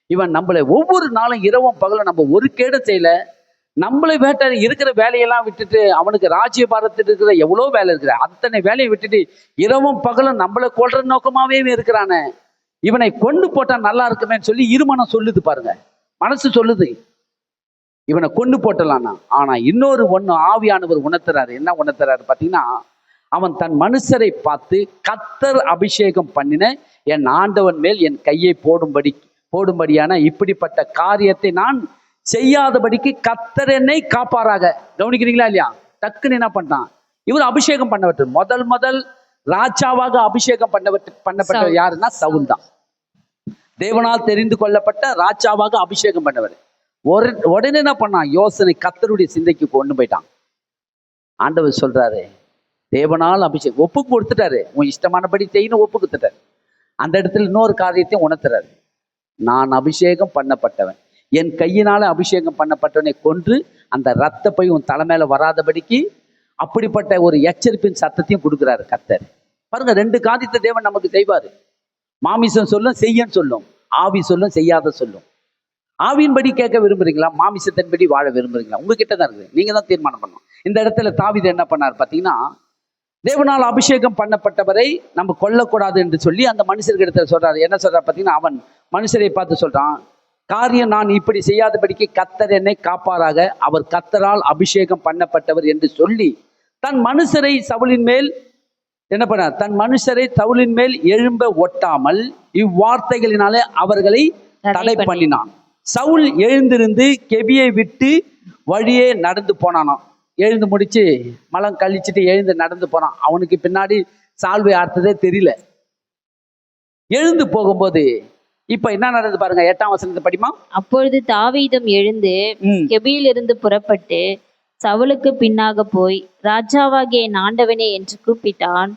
இவன் நம்மளை ஒவ்வொரு நாளும் இரவும் பகலும் நம்ம ஒரு கேடு செய்யல, நம்மளை வேட்டாடி இருக்கிற வேலையெல்லாம் விட்டுட்டு, அவனுக்கு ராஜ்ய பாரத்தில் இருக்கிற எவ்வளோ வேலை இருக்கிற அத்தனை வேலையை விட்டுட்டு இரவும் பகலும் நம்மளை கொல்ற நோக்கமாவே இருக்கிறானே, இவனை கொண்டு போட்டா நல்லா இருக்குமேன்னு சொல்லி இருமனம் சொல்லுது பாருங்க, மனசு சொல்லுது இவனை கொண்டு போட்டலான்னா. ஆனா இன்னொரு ஒண்ணு ஆவியானவர் உணர்த்துறாரு. என்ன உணர்த்துறாரு பார்த்தீங்கன்னா, அவன் தன் மனுஷரை பார்த்து, கர்த்தர் அபிஷேகம் பண்ணின என் ஆண்டவன் மேல் என் கையை போடும்படியான இப்படிப்பட்ட காரியத்தை நான் செய்யாதபடிக்கு கர்த்தர் என்னை காப்பாராக. கவனிக்கிறீங்களா இல்லையா? டக்குன்னு என்ன பண்ணான், இவர் அபிஷேகம் பண்ணப்பட்டு முதல் ராஜாவாக அபிஷேகம் பண்ணப்பட்டவர் யாருன்னா சவுல் தான். தேவனால் தெரிந்து கொள்ளப்பட்ட ராஜாவாக அபிஷேகம் பண்ணவர். உடனே என்ன பண்ணான், யோசனை கர்த்தருடைய சிந்தைக்கு கொண்டு போயிட்டான். ஆண்டவர் சொல்றாரு, தேவனால் அபிஷேகம் ஒப்பு கொடுத்துட்டாரு, உன் இஷ்டமானபடி செய்யணும் ஒப்பு கொடுத்துட்டாரு. அந்த இடத்துல இன்னொரு காரியத்தையும் உணர்த்துறாரு, நான் அபிஷேகம் பண்ணப்பட்டவன், என் கையினால அபிஷேகம் பண்ணப்பட்டவனை கொன்று அந்த ரத்த போய் உன் தலைமையில வராதபடிக்கு அப்படிப்பட்ட ஒரு எச்சரிப்பின் சத்தத்தையும் கொடுக்குறாரு கர்த்தர். பாருங்க, ரெண்டு காரியத்தை தேவன் நமக்கு செய்வாரு. மாமிசம் சொல்லும் செய்யன்னு சொல்லும், ஆவி சொல்லும் செய்யாத சொல்லும். ஆவியின்படி கேட்க விரும்புறீங்களா, மாமிசத்தின்படி வாழ விரும்புறீங்களா? உங்ககிட்ட தான் இருக்குது, நீங்க தான் தீர்மானம் பண்ணணும். இந்த இடத்துல தாவீது என்ன பண்ணார் பார்த்தீங்கன்னா, தேவனால் அபிஷேகம் பண்ணப்பட்டவரை நம்ம கொல்லக்கூடாது என்று சொல்லி அந்த மனுஷர்கிட்ட சொல்றாரு. என்ன சொல்றாரு பார்த்தீங்கன்னா, அவன் மனுஷரை பார்த்து சொல்றான், காரியம் நான் இப்படி செய்யாதபடிக்கு கர்த்தர் என்னை காப்பாராக, அவர் கர்த்தரால் அபிஷேகம் பண்ணப்பட்டவர் என்று சொல்லி தன் மனுஷரை சவுலின் மேல் என்ன பண்ணார், தன் மனுஷரை சவுலின் மேல் எழும்ப ஒட்டாமல் இவ்வார்த்தைகளினாலே அவர்களை தடை பண்ணினான். சவுல் எழுந்திருந்து கெபியை விட்டு வழியே நடந்து போனானாம். எழுந்து முடிச்சு மலம் கழிச்சுட்டு எழுந்து நடந்து போனான். அவனுக்கு பின்னாடி சால்வை ஆர்த்ததே தெரியல. எழுந்து போகும்போது இப்ப என்ன நடந்தது பாருங்க, 8ஆம் வசனத்தை படிமா. அப்பொழுது தாவீதும் எழுந்து கெபியிலிருந்து புறப்பட்டு சவுலுக்கு பின்னாக போய், ராஜாவாகிய என் ஆண்டவனே என்று கூப்பிட்டான்.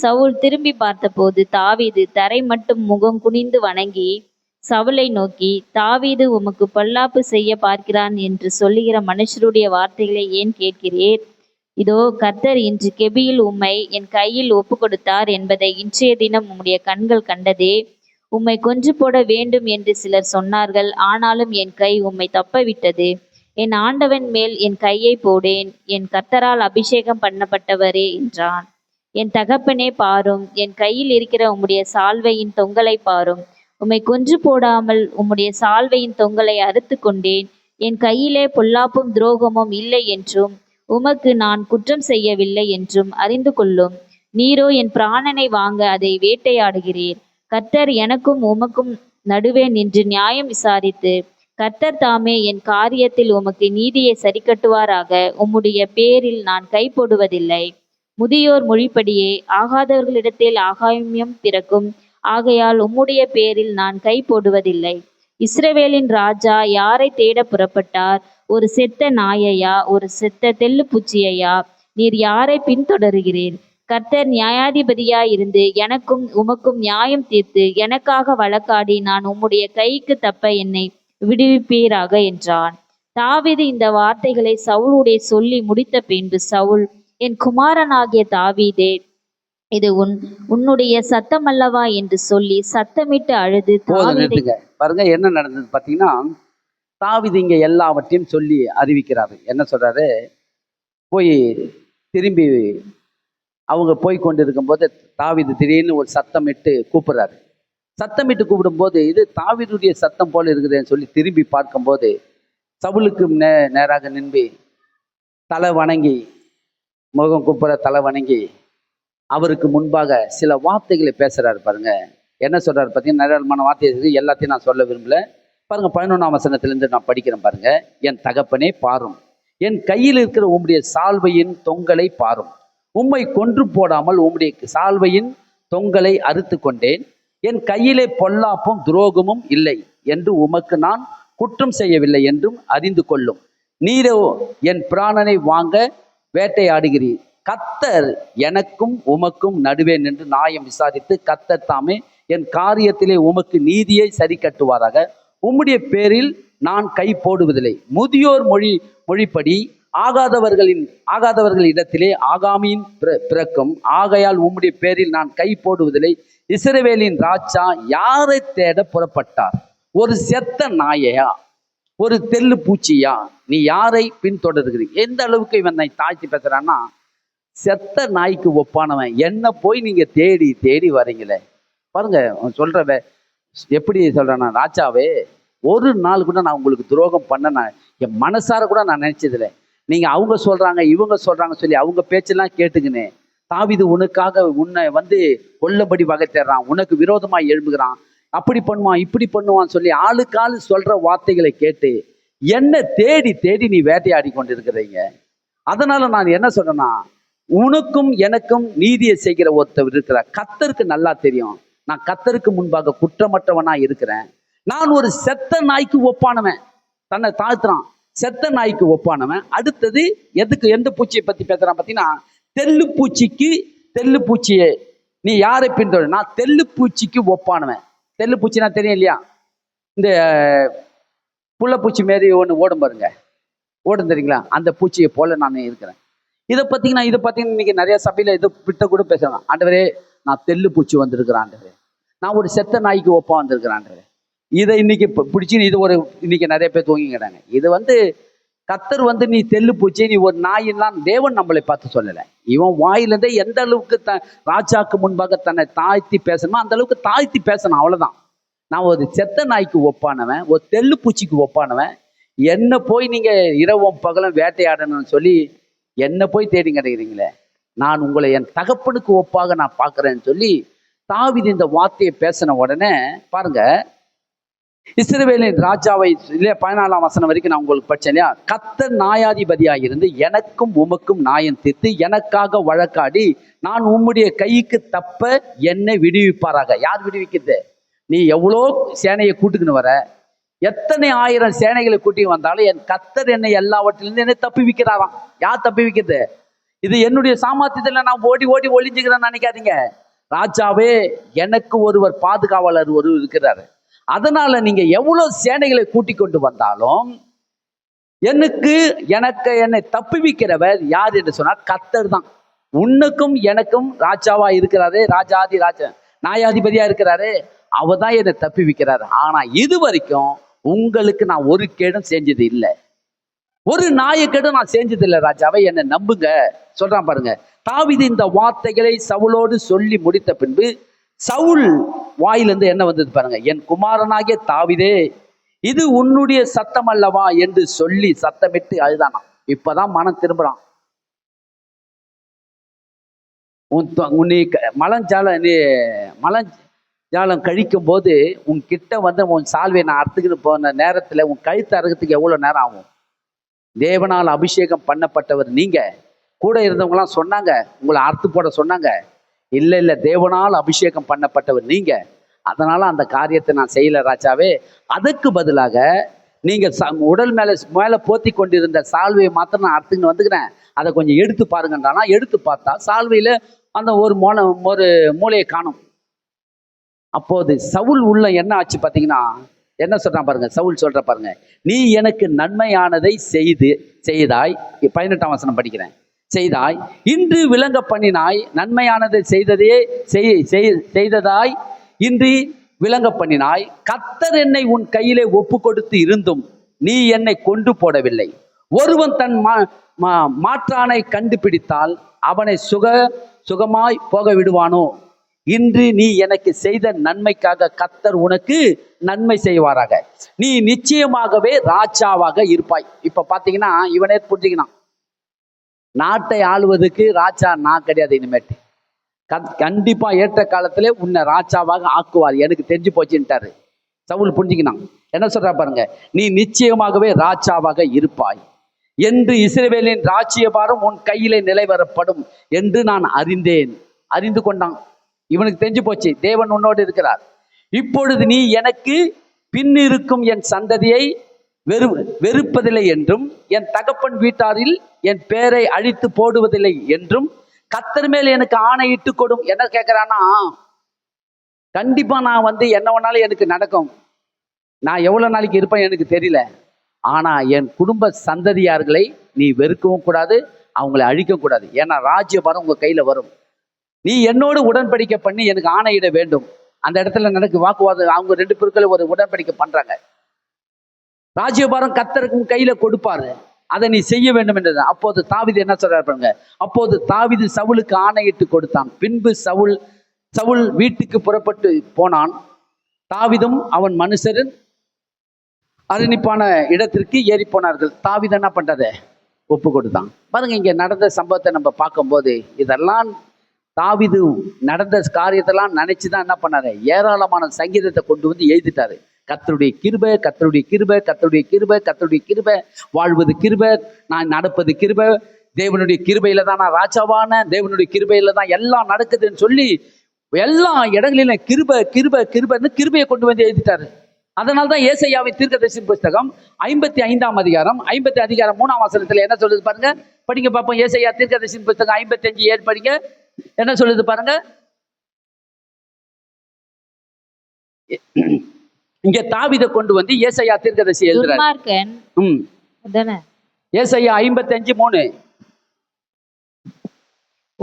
சவுல் திரும்பி பார்த்தபோது தாவீது தரை மட்டும் முகம் குனிந்து வணங்கி சவுலை நோக்கி, தாவீது உமக்கு பொல்லாப்பு செய்ய பார்க்கிறான் என்று சொல்லுகிற மனுஷருடைய வார்த்தைகளை ஏன் கேட்கிறீர்? இதோ கர்த்தர் இன்று கெபியில் உம்மை என் கையில் ஒப்பு கொடுத்தார் என்பதை இன்றைய தினம் உம்முடைய கண்கள் கண்டதே. உம்மை கொன்று போட வேண்டும் என்று சிலர் சொன்னார்கள், ஆனாலும் என் கை உம்மை தப்பவிட்டது. என் ஆண்டவன் மேல் என் கையை போடேன், என் கர்த்தரால் அபிஷேகம் பண்ணப்பட்டவரே என்றான். என் தகப்பனே பாரும், என் கையில் இருக்கிற உம்முடைய சால்வையின் தொங்கலை பாரும். உம்மை கொன்று போடாமல் உம்முடைய சால்வையின் தொங்கலை அறுத்து கொண்டேன். என் கையிலே பொல்லாப்பும் துரோகமும் இல்லை என்றும் உமக்கு நான் குற்றம் செய்யவில்லை என்றும் அறிந்து கொள்ளும். நீரோ என் பிராணனை வாங்க அதை வேட்டையாடுகிறீர். கர்த்தர் எனக்கும் உமக்கும் நடுவே நின்று நியாயம் விசாரித்து கர்த்தர் தாமே என் காரியத்தில் உமக்கு நீதியை சரிக்கட்டுவாராக. உம்முடைய பேரில் நான் கை போடுவதில்லை. முதியோர் மொழிப்படியே ஆகாதவர்களிடத்தில் ஆகாமியம் பிறக்கும். ஆகையால் உம்முடைய பேரில் நான் கை போடுவதில்லை. இஸ்ரவேலின் ராஜா யாரை தேட புறப்பட்டார்? ஒரு செத்த நாயையா, ஒரு செத்த தெல்லு பூச்சியையா? நீர் யாரை பின்தொடருகிறீர்? கர்த்தர் நியாயாதிபதியாயிருந்து எனக்கும் உமக்கும் நியாயம் தீர்த்து எனக்காக வழக்காடி நான் உம்முடைய கைக்கு தப்ப என்னை விடுவிப்பீராக என்றான். தாவீது இந்த வார்த்தைகளை சவுலுடைய சொல்லி முடித்த பின்பு சவுல், என் குமாரனாகிய தாவீதே, இது உன்னுடைய சத்தம் அல்லவா என்று சொல்லி சத்தமிட்டு அழுது பாருங்க என்ன நடந்தது பாத்தீங்கன்னா, தாவீது இங்க எல்லாவற்றையும் சொல்லி அறிவிக்கிறாரு. என்ன சொல்றாரு, போய் திரும்பி அவங்க போய் கொண்டு இருக்கும்போது தாவீது திடீர்னு ஒரு சத்தமிட்டு கூப்பிடுறாரு. சத்தமிட்டு கூப்பிடும்போது இது தாவீதுடைய சத்தம் போல இருக்குதுன்னு சொல்லி திரும்பி பார்க்கும்போது சவுலுக்கு நேராக நின்று தலை வணங்கி, முகம் கூப்பிட தலை வணங்கி அவருக்கு முன்பாக சில வார்த்தைகளை பேசுறாரு. பாருங்க என்ன சொல்றாரு பார்த்தீங்கன்னா, நிறைய வார்த்தை இருக்கு, எல்லாத்தையும் நான் சொல்ல விரும்பல. பாருங்க 11ஆம் வசனத்திலிருந்து நான் படிக்கிறேன் பாருங்க. என் தகப்பனே பாரும், என் கையில் இருக்கிற உம்முடைய சால்வையின் தொங்கலை பாரும். உம்மை கொன்று போடாமல் உம்முடைய சால்வையின் தொங்கலை அறுத்து கொண்டேன். என் கையிலே பொல்லாப்பும் துரோகமும் இல்லை என்று உமக்கு நான் குற்றம் செய்யவில்லை என்றும் அறிந்து கொள்ளும். நீரோ என் பிராணனை வாங்க வேட்டையாடுகிறீர். கர்த்தர் எனக்கும் உமக்கும் நடுவே நின்று நியாயம் விசாரித்து கர்த்தர் தாமே என் காரியத்திலே உமக்கு நீதியை சரி கட்டுவாராக. உம்முடைய பேரில் நான் கை போடுவதில்லை. முதியோர் மொழிப்படி ஆகாதவர்கள் இடத்திலே ஆகாமியின் பிறக்கும். ஆகையால் உம்முடைய பேரில் நான் கை போடுவதில்லை. இஸ்ரவேலின் ராஜா யாரை தேட புறப்பட்டார்? ஒரு செத்த நாயையா, ஒரு தெல்லு பூச்சியா? நீ யாரை பின்தொடர்கிறீங்க? எந்த அளவுக்கு இவன் தாழ்த்தி பேசுறான்னா, செத்த நாய்க்கு ஒப்பானவன் என்ன போய் நீங்க தேடி தேடி வரீங்களே. பாருங்க சொல்ற எப்படி சொல்றேன்னா, ராஜாவே ஒரு நாள் கூட நான் உங்களுக்கு துரோகம் பண்ண நான் என் மனசார கூட நான் நினைச்சதில்லை. நீங்க அவங்க சொல்றாங்க இவங்க சொல்றாங்க சொல்லி அவங்க பேச்செல்லாம் கேட்டுக்கினே தாவீது உனக்காக உன்னை கொல்லபடி வகை தேடுறான், உனக்கு விரோதமா எழும்புகிறான், அப்படி பண்ணுவான் இப்படி பண்ணுவான்னு சொல்லி ஆளுக்காளு சொல்ற வார்த்தைகளை கேட்டு என்ன தேடி தேடி நீ வேட்டையாடி கொண்டிருக்கிறீங்க. அதனால நான் என்ன சொல்றேன்னா, உனக்கும் எனக்கும் நீதியை செய்கிற ஒருத்தர் இருக்கிற கர்த்தருக்கு நல்லா தெரியும். நான் கர்த்தருக்கு முன்பாக குற்றமற்றவனா இருக்கிறேன். நான் ஒரு செத்த நாய்க்கு ஒப்பானவன், தன்னை தாழ்த்துறான், செத்த நாய்க்கு ஒப்பானவன். அடுத்தது எந்த பூச்சியை பத்தி பேசுறான் பார்த்தீங்கன்னா, தெல்லு பூச்சியை நீ யாரை பின்தொடர்? நான் தெல்லு பூச்சிக்கு ஒப்பானவன். தெல்லு பூச்சினா தெரியும் இல்லையா, இந்த புள்ளப்பூச்சி மாரி ஒன்று ஓடும் பாருங்க, ஓடும் தெரியுங்களா, அந்த பூச்சியை போல நான் இருக்கிறேன். இதை பார்த்தீங்கன்னா இன்னைக்கு நிறைய சபையில இதை பிட்ட கூட பேசுறாங்க. ஆண்டவரே நான் தெல்லு பூச்சி வந்திருக்கிறேன், ஆண்டவரே நான் ஒரு செத்த நாய்க்கு ஒப்பா வந்திருக்கிறேன், ஆண்டவரே இதை இன்னைக்கு பிடிச்சி இது ஒரு இன்னைக்கு நிறைய பேர் தூங்கிக்கிறாங்க. இது கத்தர் நீ தெல்லு பூச்சி, நீ ஒரு நாயின்லாம் தேவன் நம்மளை பார்த்து சொல்லலை. இவன் வாயிலிருந்தே எந்த அளவுக்கு ராஜாக்கு முன்பாக தன்னை தாழ்த்தி பேசணுமோ அந்த அளவுக்கு தாழ்த்தி பேசணும், அவ்வளவுதான். நான் ஒரு செத்த நாய்க்கு ஒப்பானவன், ஒரு தெல்லு பூச்சிக்கு ஒப்பானவன். என்ன போய் நீங்க இரவும் பகலும் வேட்டையாடணும்னு சொல்லி என்ன போய் தேடி கிடைக்கிறீங்களே, நான் உங்களை என் தகப்பனுக்கு ஒப்பாக நான் பார்க்கிறேன்னு சொல்லி தாவீது இந்த வார்த்தையை பேசின உடனே பாருங்க, இஸ்ரவேலின் ராஜாவை இல்லையா 14ஆம் வசனம் வரைக்கும் நான் உங்களுக்கு படிச்சேன் இல்லையா, கர்த்தர் நியாயாதிபதியாக இருந்து எனக்கும் உமக்கும் நியாயம் தீர்த்து எனக்காக வழக்காடி நான் உம்முடைய கைக்கு தப்ப என்னை விடுவிப்பாராக. யார் விடுவிக்கிறது? நீ எவ்வளோ சேனையை கூட்டுக்குன்னு வர, எத்தனை ஆயிரம் சேனைகளை கூட்டி வந்தாலும் என் கர்த்தர் என்னை எல்லாவற்றிலிருந்து என்னை தப்பி வைக்கிறாராம். யார் தப்பி வைக்கிறது? இது என்னுடைய சாமர்த்தியத்துல நான் ஓடி ஓடி ஒளிஞ்சுக்கிறேன்னு நினைக்காதீங்க. ராஜாவே, எனக்கு ஒருவர் பாதுகாவலர் ஒருவர் இருக்கிறாரு. அதனால நீங்க எவ்வளவு சேனைகளை கூட்டி கொண்டு வந்தாலும் என்னை தப்புவிக்கிறவர் யார் என்று சொன்னா கர்த்தர் தான். உன்னுக்கும் எனக்கும் ராஜாவா இருக்கிறாரு, ராஜாதி ராஜா நியாயாதிபதியா இருக்கிறாரு, அவர் தான் என்னை தப்புவிக்கிறாரு. ஆனா இது வரைக்கும் உங்களுக்கு நான் ஒரு கேடும் செஞ்சது இல்லை, ஒரு நாயக்கேடும் நான் செஞ்சது இல்லை ராஜாவை, என்னை நம்புங்க சொல்றான் பாருங்க. தாவீது இந்த வார்த்தைகளை சவுலோடு சொல்லி முடித்த பின்பு சவுல் வாயிலிருந்து என்ன வந்தது பாருங்க, என் குமாரனாகிய தாவீதே, இது உன்னுடைய சத்தம் அல்லவா என்று சொல்லி சத்தமிட்டு அழுதானா. இப்பதான் மனம் திரும்புறான். நீ மலஞ்சாலம் கழிக்கும் போது உன்கிட்ட உன் சால்வை நான் அறுத்துக்கிட்டு போன நேரத்துல உன் கழுத்து அறுக்கிறதுக்கு எவ்வளவு நேரம் ஆகும்? தேவனால் அபிஷேகம் பண்ணப்பட்டவர் நீங்க. கூட இருந்தவங்களாம் சொன்னாங்க உங்களை அறுத்து போட சொன்னாங்க. இல்லை, தேவனால் அபிஷேகம் பண்ணப்பட்டவர் நீங்க. அதனால அந்த காரியத்தை நான் செய்யல ராஜாவே. அதுக்கு பதிலாக நீங்க உடல் மேல போத்தி கொண்டிருந்த சால்வையை மாத்திரம் நான் அறுத்துக்கிட்டு வந்துக்கிறேன், அதை கொஞ்சம் எடுத்து பாருங்கன்றானா. எடுத்து பார்த்தா சால்வையில அந்த ஒரு மூளையை காணும். அப்போது சவுல் உள்ள என்ன ஆச்சு பார்த்தீங்கன்னா, என்ன சொல்றான் பாருங்க, சவுல் சொல்ற பாருங்க, நீ எனக்கு நன்மையானதை செய்தாய். 18ஆம் வசனம் படிக்கிறேன். செய்தாய், இன்று விளங்க பண்ணினாய், நன்மையானதை செய்ததாய் இன்று விளங்க பண்ணினாய். கர்த்தர் என்னை உன் கையிலே ஒப்பு கொடுத்து இருந்தும் நீ என்னை கொண்டு போடவில்லை. ஒருவன் தன் மாற்றானை கண்டுபிடித்தால் அவனை சுகமாய் போக விடுவானோ? இன்று நீ எனக்கு செய்த நன்மைக்காக கர்த்தர் உனக்கு நன்மை செய்வாராக. நீ நிச்சயமாகவே ராஜாவாக இருப்பாய். இப்ப பாத்தீங்கன்னா இவனே புரிஞ்சுக்கணும், நாட்டை ஆளுவதற்கு ராஜா நான் கிடையாது, இனிமேட்டு கண்டிப்பா ஏற்ற காலத்திலே உன்னை ராஜாவாக ஆக்குவார், எனக்கு தெரிஞ்சு போச்சுட்டாரு சவுல். புரிஞ்சுக்கணும் என்ன சொல்றா பாருங்க, நீ நிச்சயமாகவே ராஜாவாக இருப்பாய் என்று இஸ்ரவேலின் ராஜ்யபாரம் உன் கையிலே நிலைவரப்படும் என்று நான் அறிந்து கொண்டான். இவனுக்கு தெரிஞ்சு போச்சு தேவன் உன்னோடு இருக்கிறார். இப்பொழுது நீ எனக்கு பின்னிருக்கும் என் சந்ததியை வெறுப்பதில்லை என்றும் என் தகப்பன் வீட்டாரில் என் பேரை அழித்து போடுவதில்லை என்றும் கர்த்தர் மேல் எனக்கு ஆணையிட்டு கொடும். என்ன கேட்கிறான்னா, கண்டிப்பா நான் என்ன வேணாலும் எனக்கு நடக்கும், நான் எவ்வளவு நாளைக்கு இருப்பேன் எனக்கு தெரியல, ஆனா என் குடும்ப சந்ததியார்களை நீ வெறுக்கவும் கூடாது, அவங்களை அழிக்கவும் கூடாது. ஏன்னா ராஜ்யபாரம் உங்க கையில வரும். நீ என்னோடு உடன்படிக்கை பண்ணி எனக்கு ஆணையிட வேண்டும். அந்த இடத்துல எனக்கு வாக்குவாதம், அவங்க 2 பேருக்குள்ள ஒரு உடன்படிக்கை பண்றாங்க. ராஜ்யபாரம் கர்த்தருக்கு கையில கொடுப்பாரு, அதை நீ செய்ய வேண்டும் என்றது. அப்போது தாவீது என்ன சொல்றாரு? அப்போது தாவீது சவுலுக்கு ஆணையிட்டு கொடுத்தான். பின்பு சவுல் வீட்டுக்கு புறப்பட்டு போனான். தாவீதும் அவன் மனுஷரின் அரணிப்பான இடத்திற்கு ஏறி போனார்கள். தாவீது என்ன பண்றத ஒப்பு கொடுத்தான். பாருங்க, இங்க நடந்த சம்பவத்தை நம்ம பார்க்கும்போது இதெல்லாம் தாவீது நடந்த காரியத்தெல்லாம் நினைச்சுதான் என்ன பண்ணாரு, ஏராளமான சங்கீதத்தை கொண்டு வந்து எழுதிட்டாரு. கர்த்தருடைய கிருபை, கர்த்தருடைய கிருபை, கர்த்தருடைய கிருபை, கர்த்தருடைய கிருபை, வாழ்வது கிருபை, நான் நடப்பது கிருபை, தேவனுடைய கிருபையில தான் நான் ராஜாவான, தேவனுடைய கிருபையில தான் எல்லாம் நடக்குதுன்னு சொல்லி எல்லா இடங்களிலும் கிருபை கிருபை கிருபைன்னு கிருபையை கொண்டு வந்து எழுதிட்டாரு. அதனால்தான் ஏசாயாவின் தீர்க்கதரிசன புஸ்தகம் 55ஆம் அதிகாரம் 3ஆம் வசனத்துல என்ன சொல்லுது பாருங்க, படிங்க பார்ப்போம். ஏசாயா தீர்க்கதரிசன புஸ்தகம் 55:7 படிங்க. என்ன சொல்லுது பாருங்க, இங்க தாவீதை கொண்டு வந்து ஏசாயா தீர்க்கதரிசி எழுதுறாரு. ஏசாயா 55:3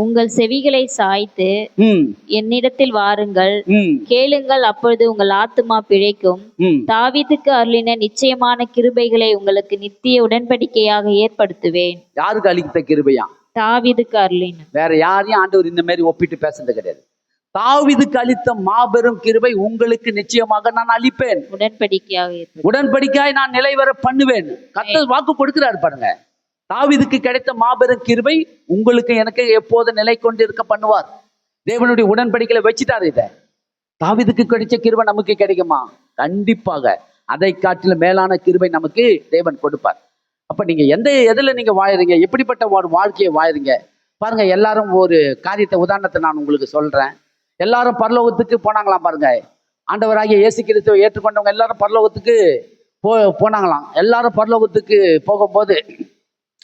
உங்கள் செவிகளை சாய்த்து ம் என்னிடத்தில் வாருங்கள், ம் கேளுங்கள், அப்பொழுது உங்கள் ஆத்துமா பிழைக்கும். ம் தாவீதுக்கு அருளின நிச்சயமான கிருபைகளை உங்களுக்கு நித்திய உடன்படிக்கையாக ஏற்படுத்துவேன். யாருக்கு அளித்த கிருபையா? தாவீதுக்கு அருளின. வேற யாரையும் ஆண்டவர் இந்த மாதிரி ஒப்பிட்டு பேசுறது கிடையாது. தாவீதுக்கு அளித்த மாபெரும் கிருபை உங்களுக்கு நிச்சயமாக நான் அளிப்பேன், உடன்படிக்கையாக ஏற்படுத்துவேன். உடன்படிக்கையாய் நான் நிலைவர பண்ணுவேன். கர்த்தர் வாக்கு கொடுக்கிறார் பாருங்க. தாவீதுக்கு கிடைத்த மாபெரும் கிருபை உங்களுக்கு எனக்கு எப்போது நிலை கொண்டு இருக்க பண்ணுவார். தேவனுடைய உடன்படிக்கையில வச்சுட்டாரு. இதை தாவீதுக்கு கிடைச்ச கிருபை நமக்கு கிடைக்குமா? கண்டிப்பாக அதை காட்டிலும் மேலான கிருபை நமக்கு தேவன் கொடுப்பார். அப்ப நீங்க எதுல நீங்க வாழுறீங்க, எப்படிப்பட்ட ஒரு வாழ்க்கையை வாழுறீங்க பாருங்க. எல்லாரும் ஒரு காரியத்தை உதாரணத்தை நான் உங்களுக்கு சொல்றேன். எல்லாரும் பரலோகத்துக்கு போனாங்களாம் பாருங்க. ஆண்டவராகிய இயேசு கிறிஸ்துவை ஏற்றுக்கொண்டவங்க எல்லாரும் பரலோகத்துக்கு போனாங்களாம். எல்லாரும் பரலோகத்துக்கு போகும்போது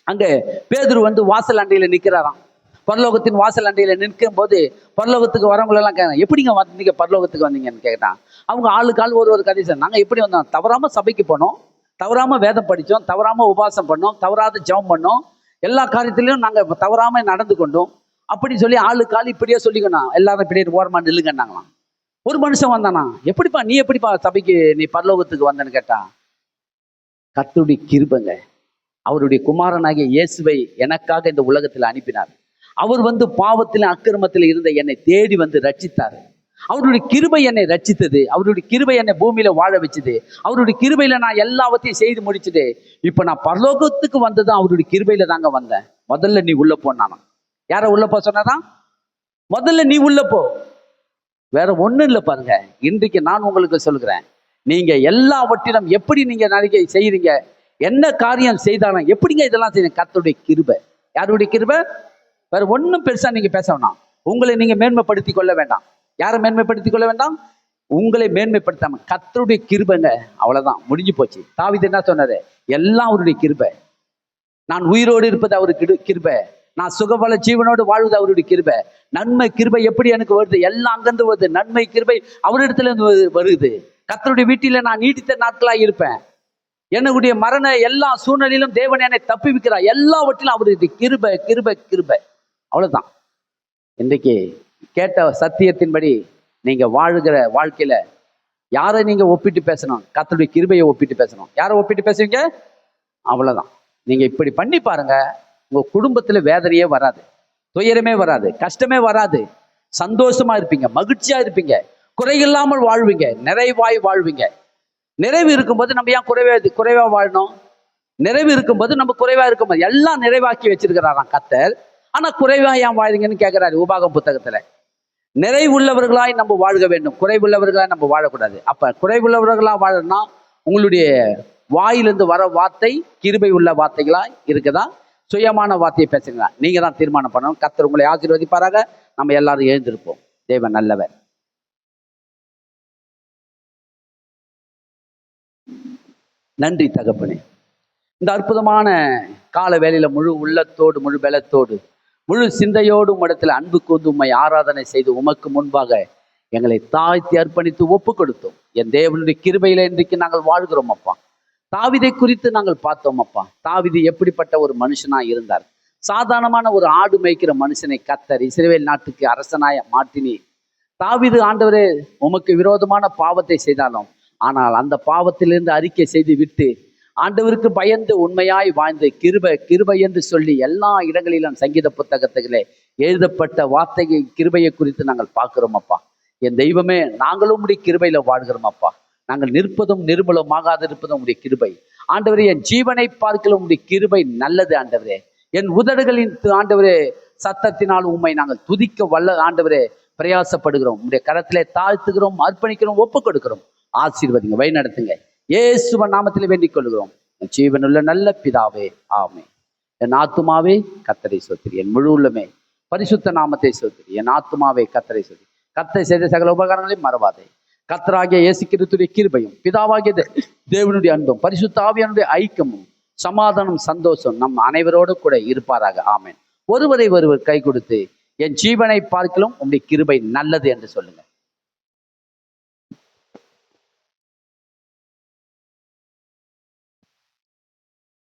அங்க பேதுரு வந்து வாசல் அண்டையில நிக்கிறாராம். பரலோகத்தின் வாசல் அண்டையில நிற்கும் போது பரலோகத்துக்கு வரவங்களெல்லாம் கேட்க, எப்படிங்க வந்தீங்க, பரலோகத்துக்கு வந்தீங்கன்னு கேட்டான். அவங்க ஆளுக்கு ஆள் ஒரு கதை சார், நாங்க எப்படி வந்தோம், தவறாம சபைக்கு போனோம், தவறாம வேதம் படித்தோம், தவறாம உபாசம் பண்ணோம், தவறாத ஜெபம் பண்ணோம், எல்லா காரியத்திலையும் நாங்க தவறாம நடந்து கொண்டோம் அப்படின்னு சொல்லி ஆளுக்கு ஆள் இப்படியே சொல்லிக்கணும். எல்லாரும் இப்படியே ஓரமா நில்லுங்கன்னாங்களாம். ஒரு மனுஷன் வந்தானா, எப்படிப்பா நீ எப்படிப்பா சபைக்கு நீ பரலோகத்துக்கு வந்தேன்னு கேட்டா, கர்த்தருடைய கிருபைங்க, அவருடைய குமாரனாகிய இயேசுவை எனக்காக இந்த உலகத்தில் அனுப்பினார். அவர் வந்து பாவத்தில் அக்கிரமத்தில் இருந்த என்னை தேடி வந்து ரட்சித்தார். அவருடைய கிருபை என்னை ரட்சித்தது. அவருடைய கிருபை என்னை பூமியில வாழ வச்சுது. அவருடைய கிருபையில நான் எல்லாவற்றையும் செய்து முடிச்சுட்டு இப்ப நான் பரலோகத்துக்கு வந்ததும் அவருடைய கிருபையில தாங்க வந்தேன். முதல்ல நீ உள்ள போனானா, யார உள்ள போ சொன்னதான்? முதல்ல நீ உள்ள போ, வேற ஒண்ணும் இல்லை. பாருங்க, இன்றைக்கு நான் உங்களுக்கு சொல்கிறேன், நீங்க எல்லாவற்றிலும் எப்படி நீங்க நாளைக்கு செய்யறீங்க, என்ன காரியம் செய்தாலும் எப்படிங்க இதெல்லாம் செய்யுங்க, கர்த்தருடைய கிருபை. யாருடைய கிருபை? வேற ஒன்றும் பெருசா நீங்க பேச வேண்டாம். உங்களை நீங்க மேன்மைப்படுத்திக் கொள்ள வேண்டாம். யாரை மேன்மைப்படுத்திக் கொள்ள வேண்டாம்? உங்களை மேன்மைப்படுத்தாம கர்த்தருடைய கிருபைங்க, அவ்வளவுதான், முடிஞ்சு போச்சு. தாவீது என்ன சொன்னாரு? எல்லாம் அவருடைய கிருபை. நான் உயிரோடு இருப்பது அவருக்கு கிருபை, நான் சுகபல ஜீவனோடு வாழ்வது அவருடைய கிருபை. நன்மை கிருபை எப்படி எனக்கு வருது? எல்லாம் அங்கிருந்து வருது. நன்மை கிருபை அவரிடத்துல இருந்து வருது. கர்த்தருடைய வீட்டில நான் நீடித்த நாட்களாக இருப்பேன். என்னுடைய மரண எல்லா சூழ்நிலையிலும் தேவன் என்னை தப்பி வைக்கிறார். எல்லாவற்றிலும் அவருடைய கிருபை கிருபை கிருபை, அவ்வளவுதான். இன்றைக்கு கேட்ட சத்தியத்தின்படி நீங்க வாழுகிற வாழ்க்கையில யாரை நீங்க ஒப்பிட்டு பேசணும்? கர்த்தருடைய கிருபையை ஒப்பிட்டு பேசணும். யாரை ஒப்பிட்டு பேசுவீங்க? அவ்வளவுதான். நீங்க இப்படி பண்ணி பாருங்க, உங்க குடும்பத்துல வேதனையே வராது, துயரமே வராது, கஷ்டமே வராது, சந்தோஷமா இருப்பீங்க, மகிழ்ச்சியா இருப்பீங்க, குறையில்லாமல் வாழ்வீங்க, நிறைவாய் வாழ்வீங்க. நிறைவு இருக்கும்போது நம்ம ஏன் குறைவா வாழணும்? நிறைவு இருக்கும்போது நம்ம குறைவா இருக்கும்போது எல்லாம் நிறைவாக்கி வச்சிருக்கிறாராம் கர்த்தர். ஆனா குறைவா ஏன் வாழ்றீங்கன்னு கேட்கிறாரு உபாகம் புத்தகத்துல. நிறைவுள்ளவர்களாய் நம்ம வாழ்க வேண்டும், குறைவுள்ளவர்களாய் நம்ம வாழக்கூடாது. அப்ப குறைவுள்ளவர்களா வாழணும்னா உங்களுடைய வாயிலிருந்து வர வார்த்தை கிருபை உள்ள வார்த்தைகளா இருக்குதா, சுயமான வார்த்தையை பேசுங்களா? நீங்க தான் தீர்மானம் பண்ணணும். கர்த்தர் உங்களை ஆசீர்வதிப்பாராக. நம்ம எல்லாரும் எழுந்திருப்போம். தேவன் நல்லவர். நன்றி தகப்பனே. இந்த அற்புதமான கால வேளையில முழு உள்ளத்தோடு, முழு பலத்தோடு, முழு சிந்தையோடும் இடத்துல அன்பு கூர்ந்து உம்மை ஆராதனை செய்து உமக்கு முன்பாக எங்களை தாழ்த்தி அர்ப்பணித்து ஒப்பு கொடுத்தோம். என் தேவனுடைய கிருபையில இன்றைக்கு நாங்கள் வாழ்கிறோம் அப்பா. தாவீதை குறித்து நாங்கள் பார்த்தோம் அப்பா. தாவீது எப்படிப்பட்ட ஒரு மனுஷனா இருந்தார்? சாதாரணமான ஒரு ஆடு மேய்க்கிற மனுஷனை கர்த்தர் இஸ்ரவேல் நாட்டுக்கு அரசனாய மாற்றினி. தாவீது ஆண்டவரே உமக்கு விரோதமான பாவத்தை செய்தாலும், ஆனால் அந்த பாவத்திலிருந்து அறிக்கை செய்து விட்டு ஆண்டவருக்கு பயந்து உண்மையாய் வாழ்ந்து கிருபை கிருபை என்று சொல்லி எல்லா இடங்களிலும் சங்கீத புத்தகத்திலே எழுதப்பட்ட வார்த்தையை கிருபையை குறித்து நாங்கள் பார்க்கிறோம் அப்பா. என் தெய்வமே, நாங்களும் உடைய கிருபையில வாழ்கிறோம் அப்பா. நாங்கள் நிற்பதும் நிர்மூலமாகாது இருப்பதும் உடைய கிருபை ஆண்டவரே. என் ஜீவனை பார்க்கலும் உடைய கிருபை நல்லது ஆண்டவரே. என் உதடுகளின் ஆண்டவரே சத்தத்தினால் உண்மை நாங்கள் துதிக்க வல்ல ஆண்டவரே பிரயாசப்படுகிறோம். உடைய கரத்திலே தாழ்த்துகிறோம், அர்ப்பணிக்கிறோம், ஒப்பு கொடுக்கிறோம். ஆசீர்வதிங்க, வழி நடத்துங்க. இயேசுவின் நாமத்தில் வேண்டிக் கொள்கிறோம் ஜீவனுள்ள நல்ல பிதாவே, ஆமென். என் ஆத்துமாவே கர்த்தரை ஸ்தோத்திரி, என் முழு உள்ளமே பரிசுத்த நாமத்தை ஸ்தோத்திரி. என் ஆத்துமாவே கர்த்தரை ஸ்தோத்திரி. கர்த்தர் செய்த சகல உபகாரங்களையும் மறவாதே. கர்த்தராகிய இயேசு கிறிஸ்துவின் கிருபையும் பிதாவாகிய தேவனுடைய அன்பும் பரிசுத்த ஆவியானுடைய ஐக்கியமும் சமாதானம் சந்தோஷம் நம் அனைவரோடு கூட இருப்பாராக, ஆமென். ஒருவரை ஒருவர் கை கொடுத்து என் ஜீவனை பார்க்கலும் உங்களுடைய கிருபை நல்லது என்று சொல்லுங்க.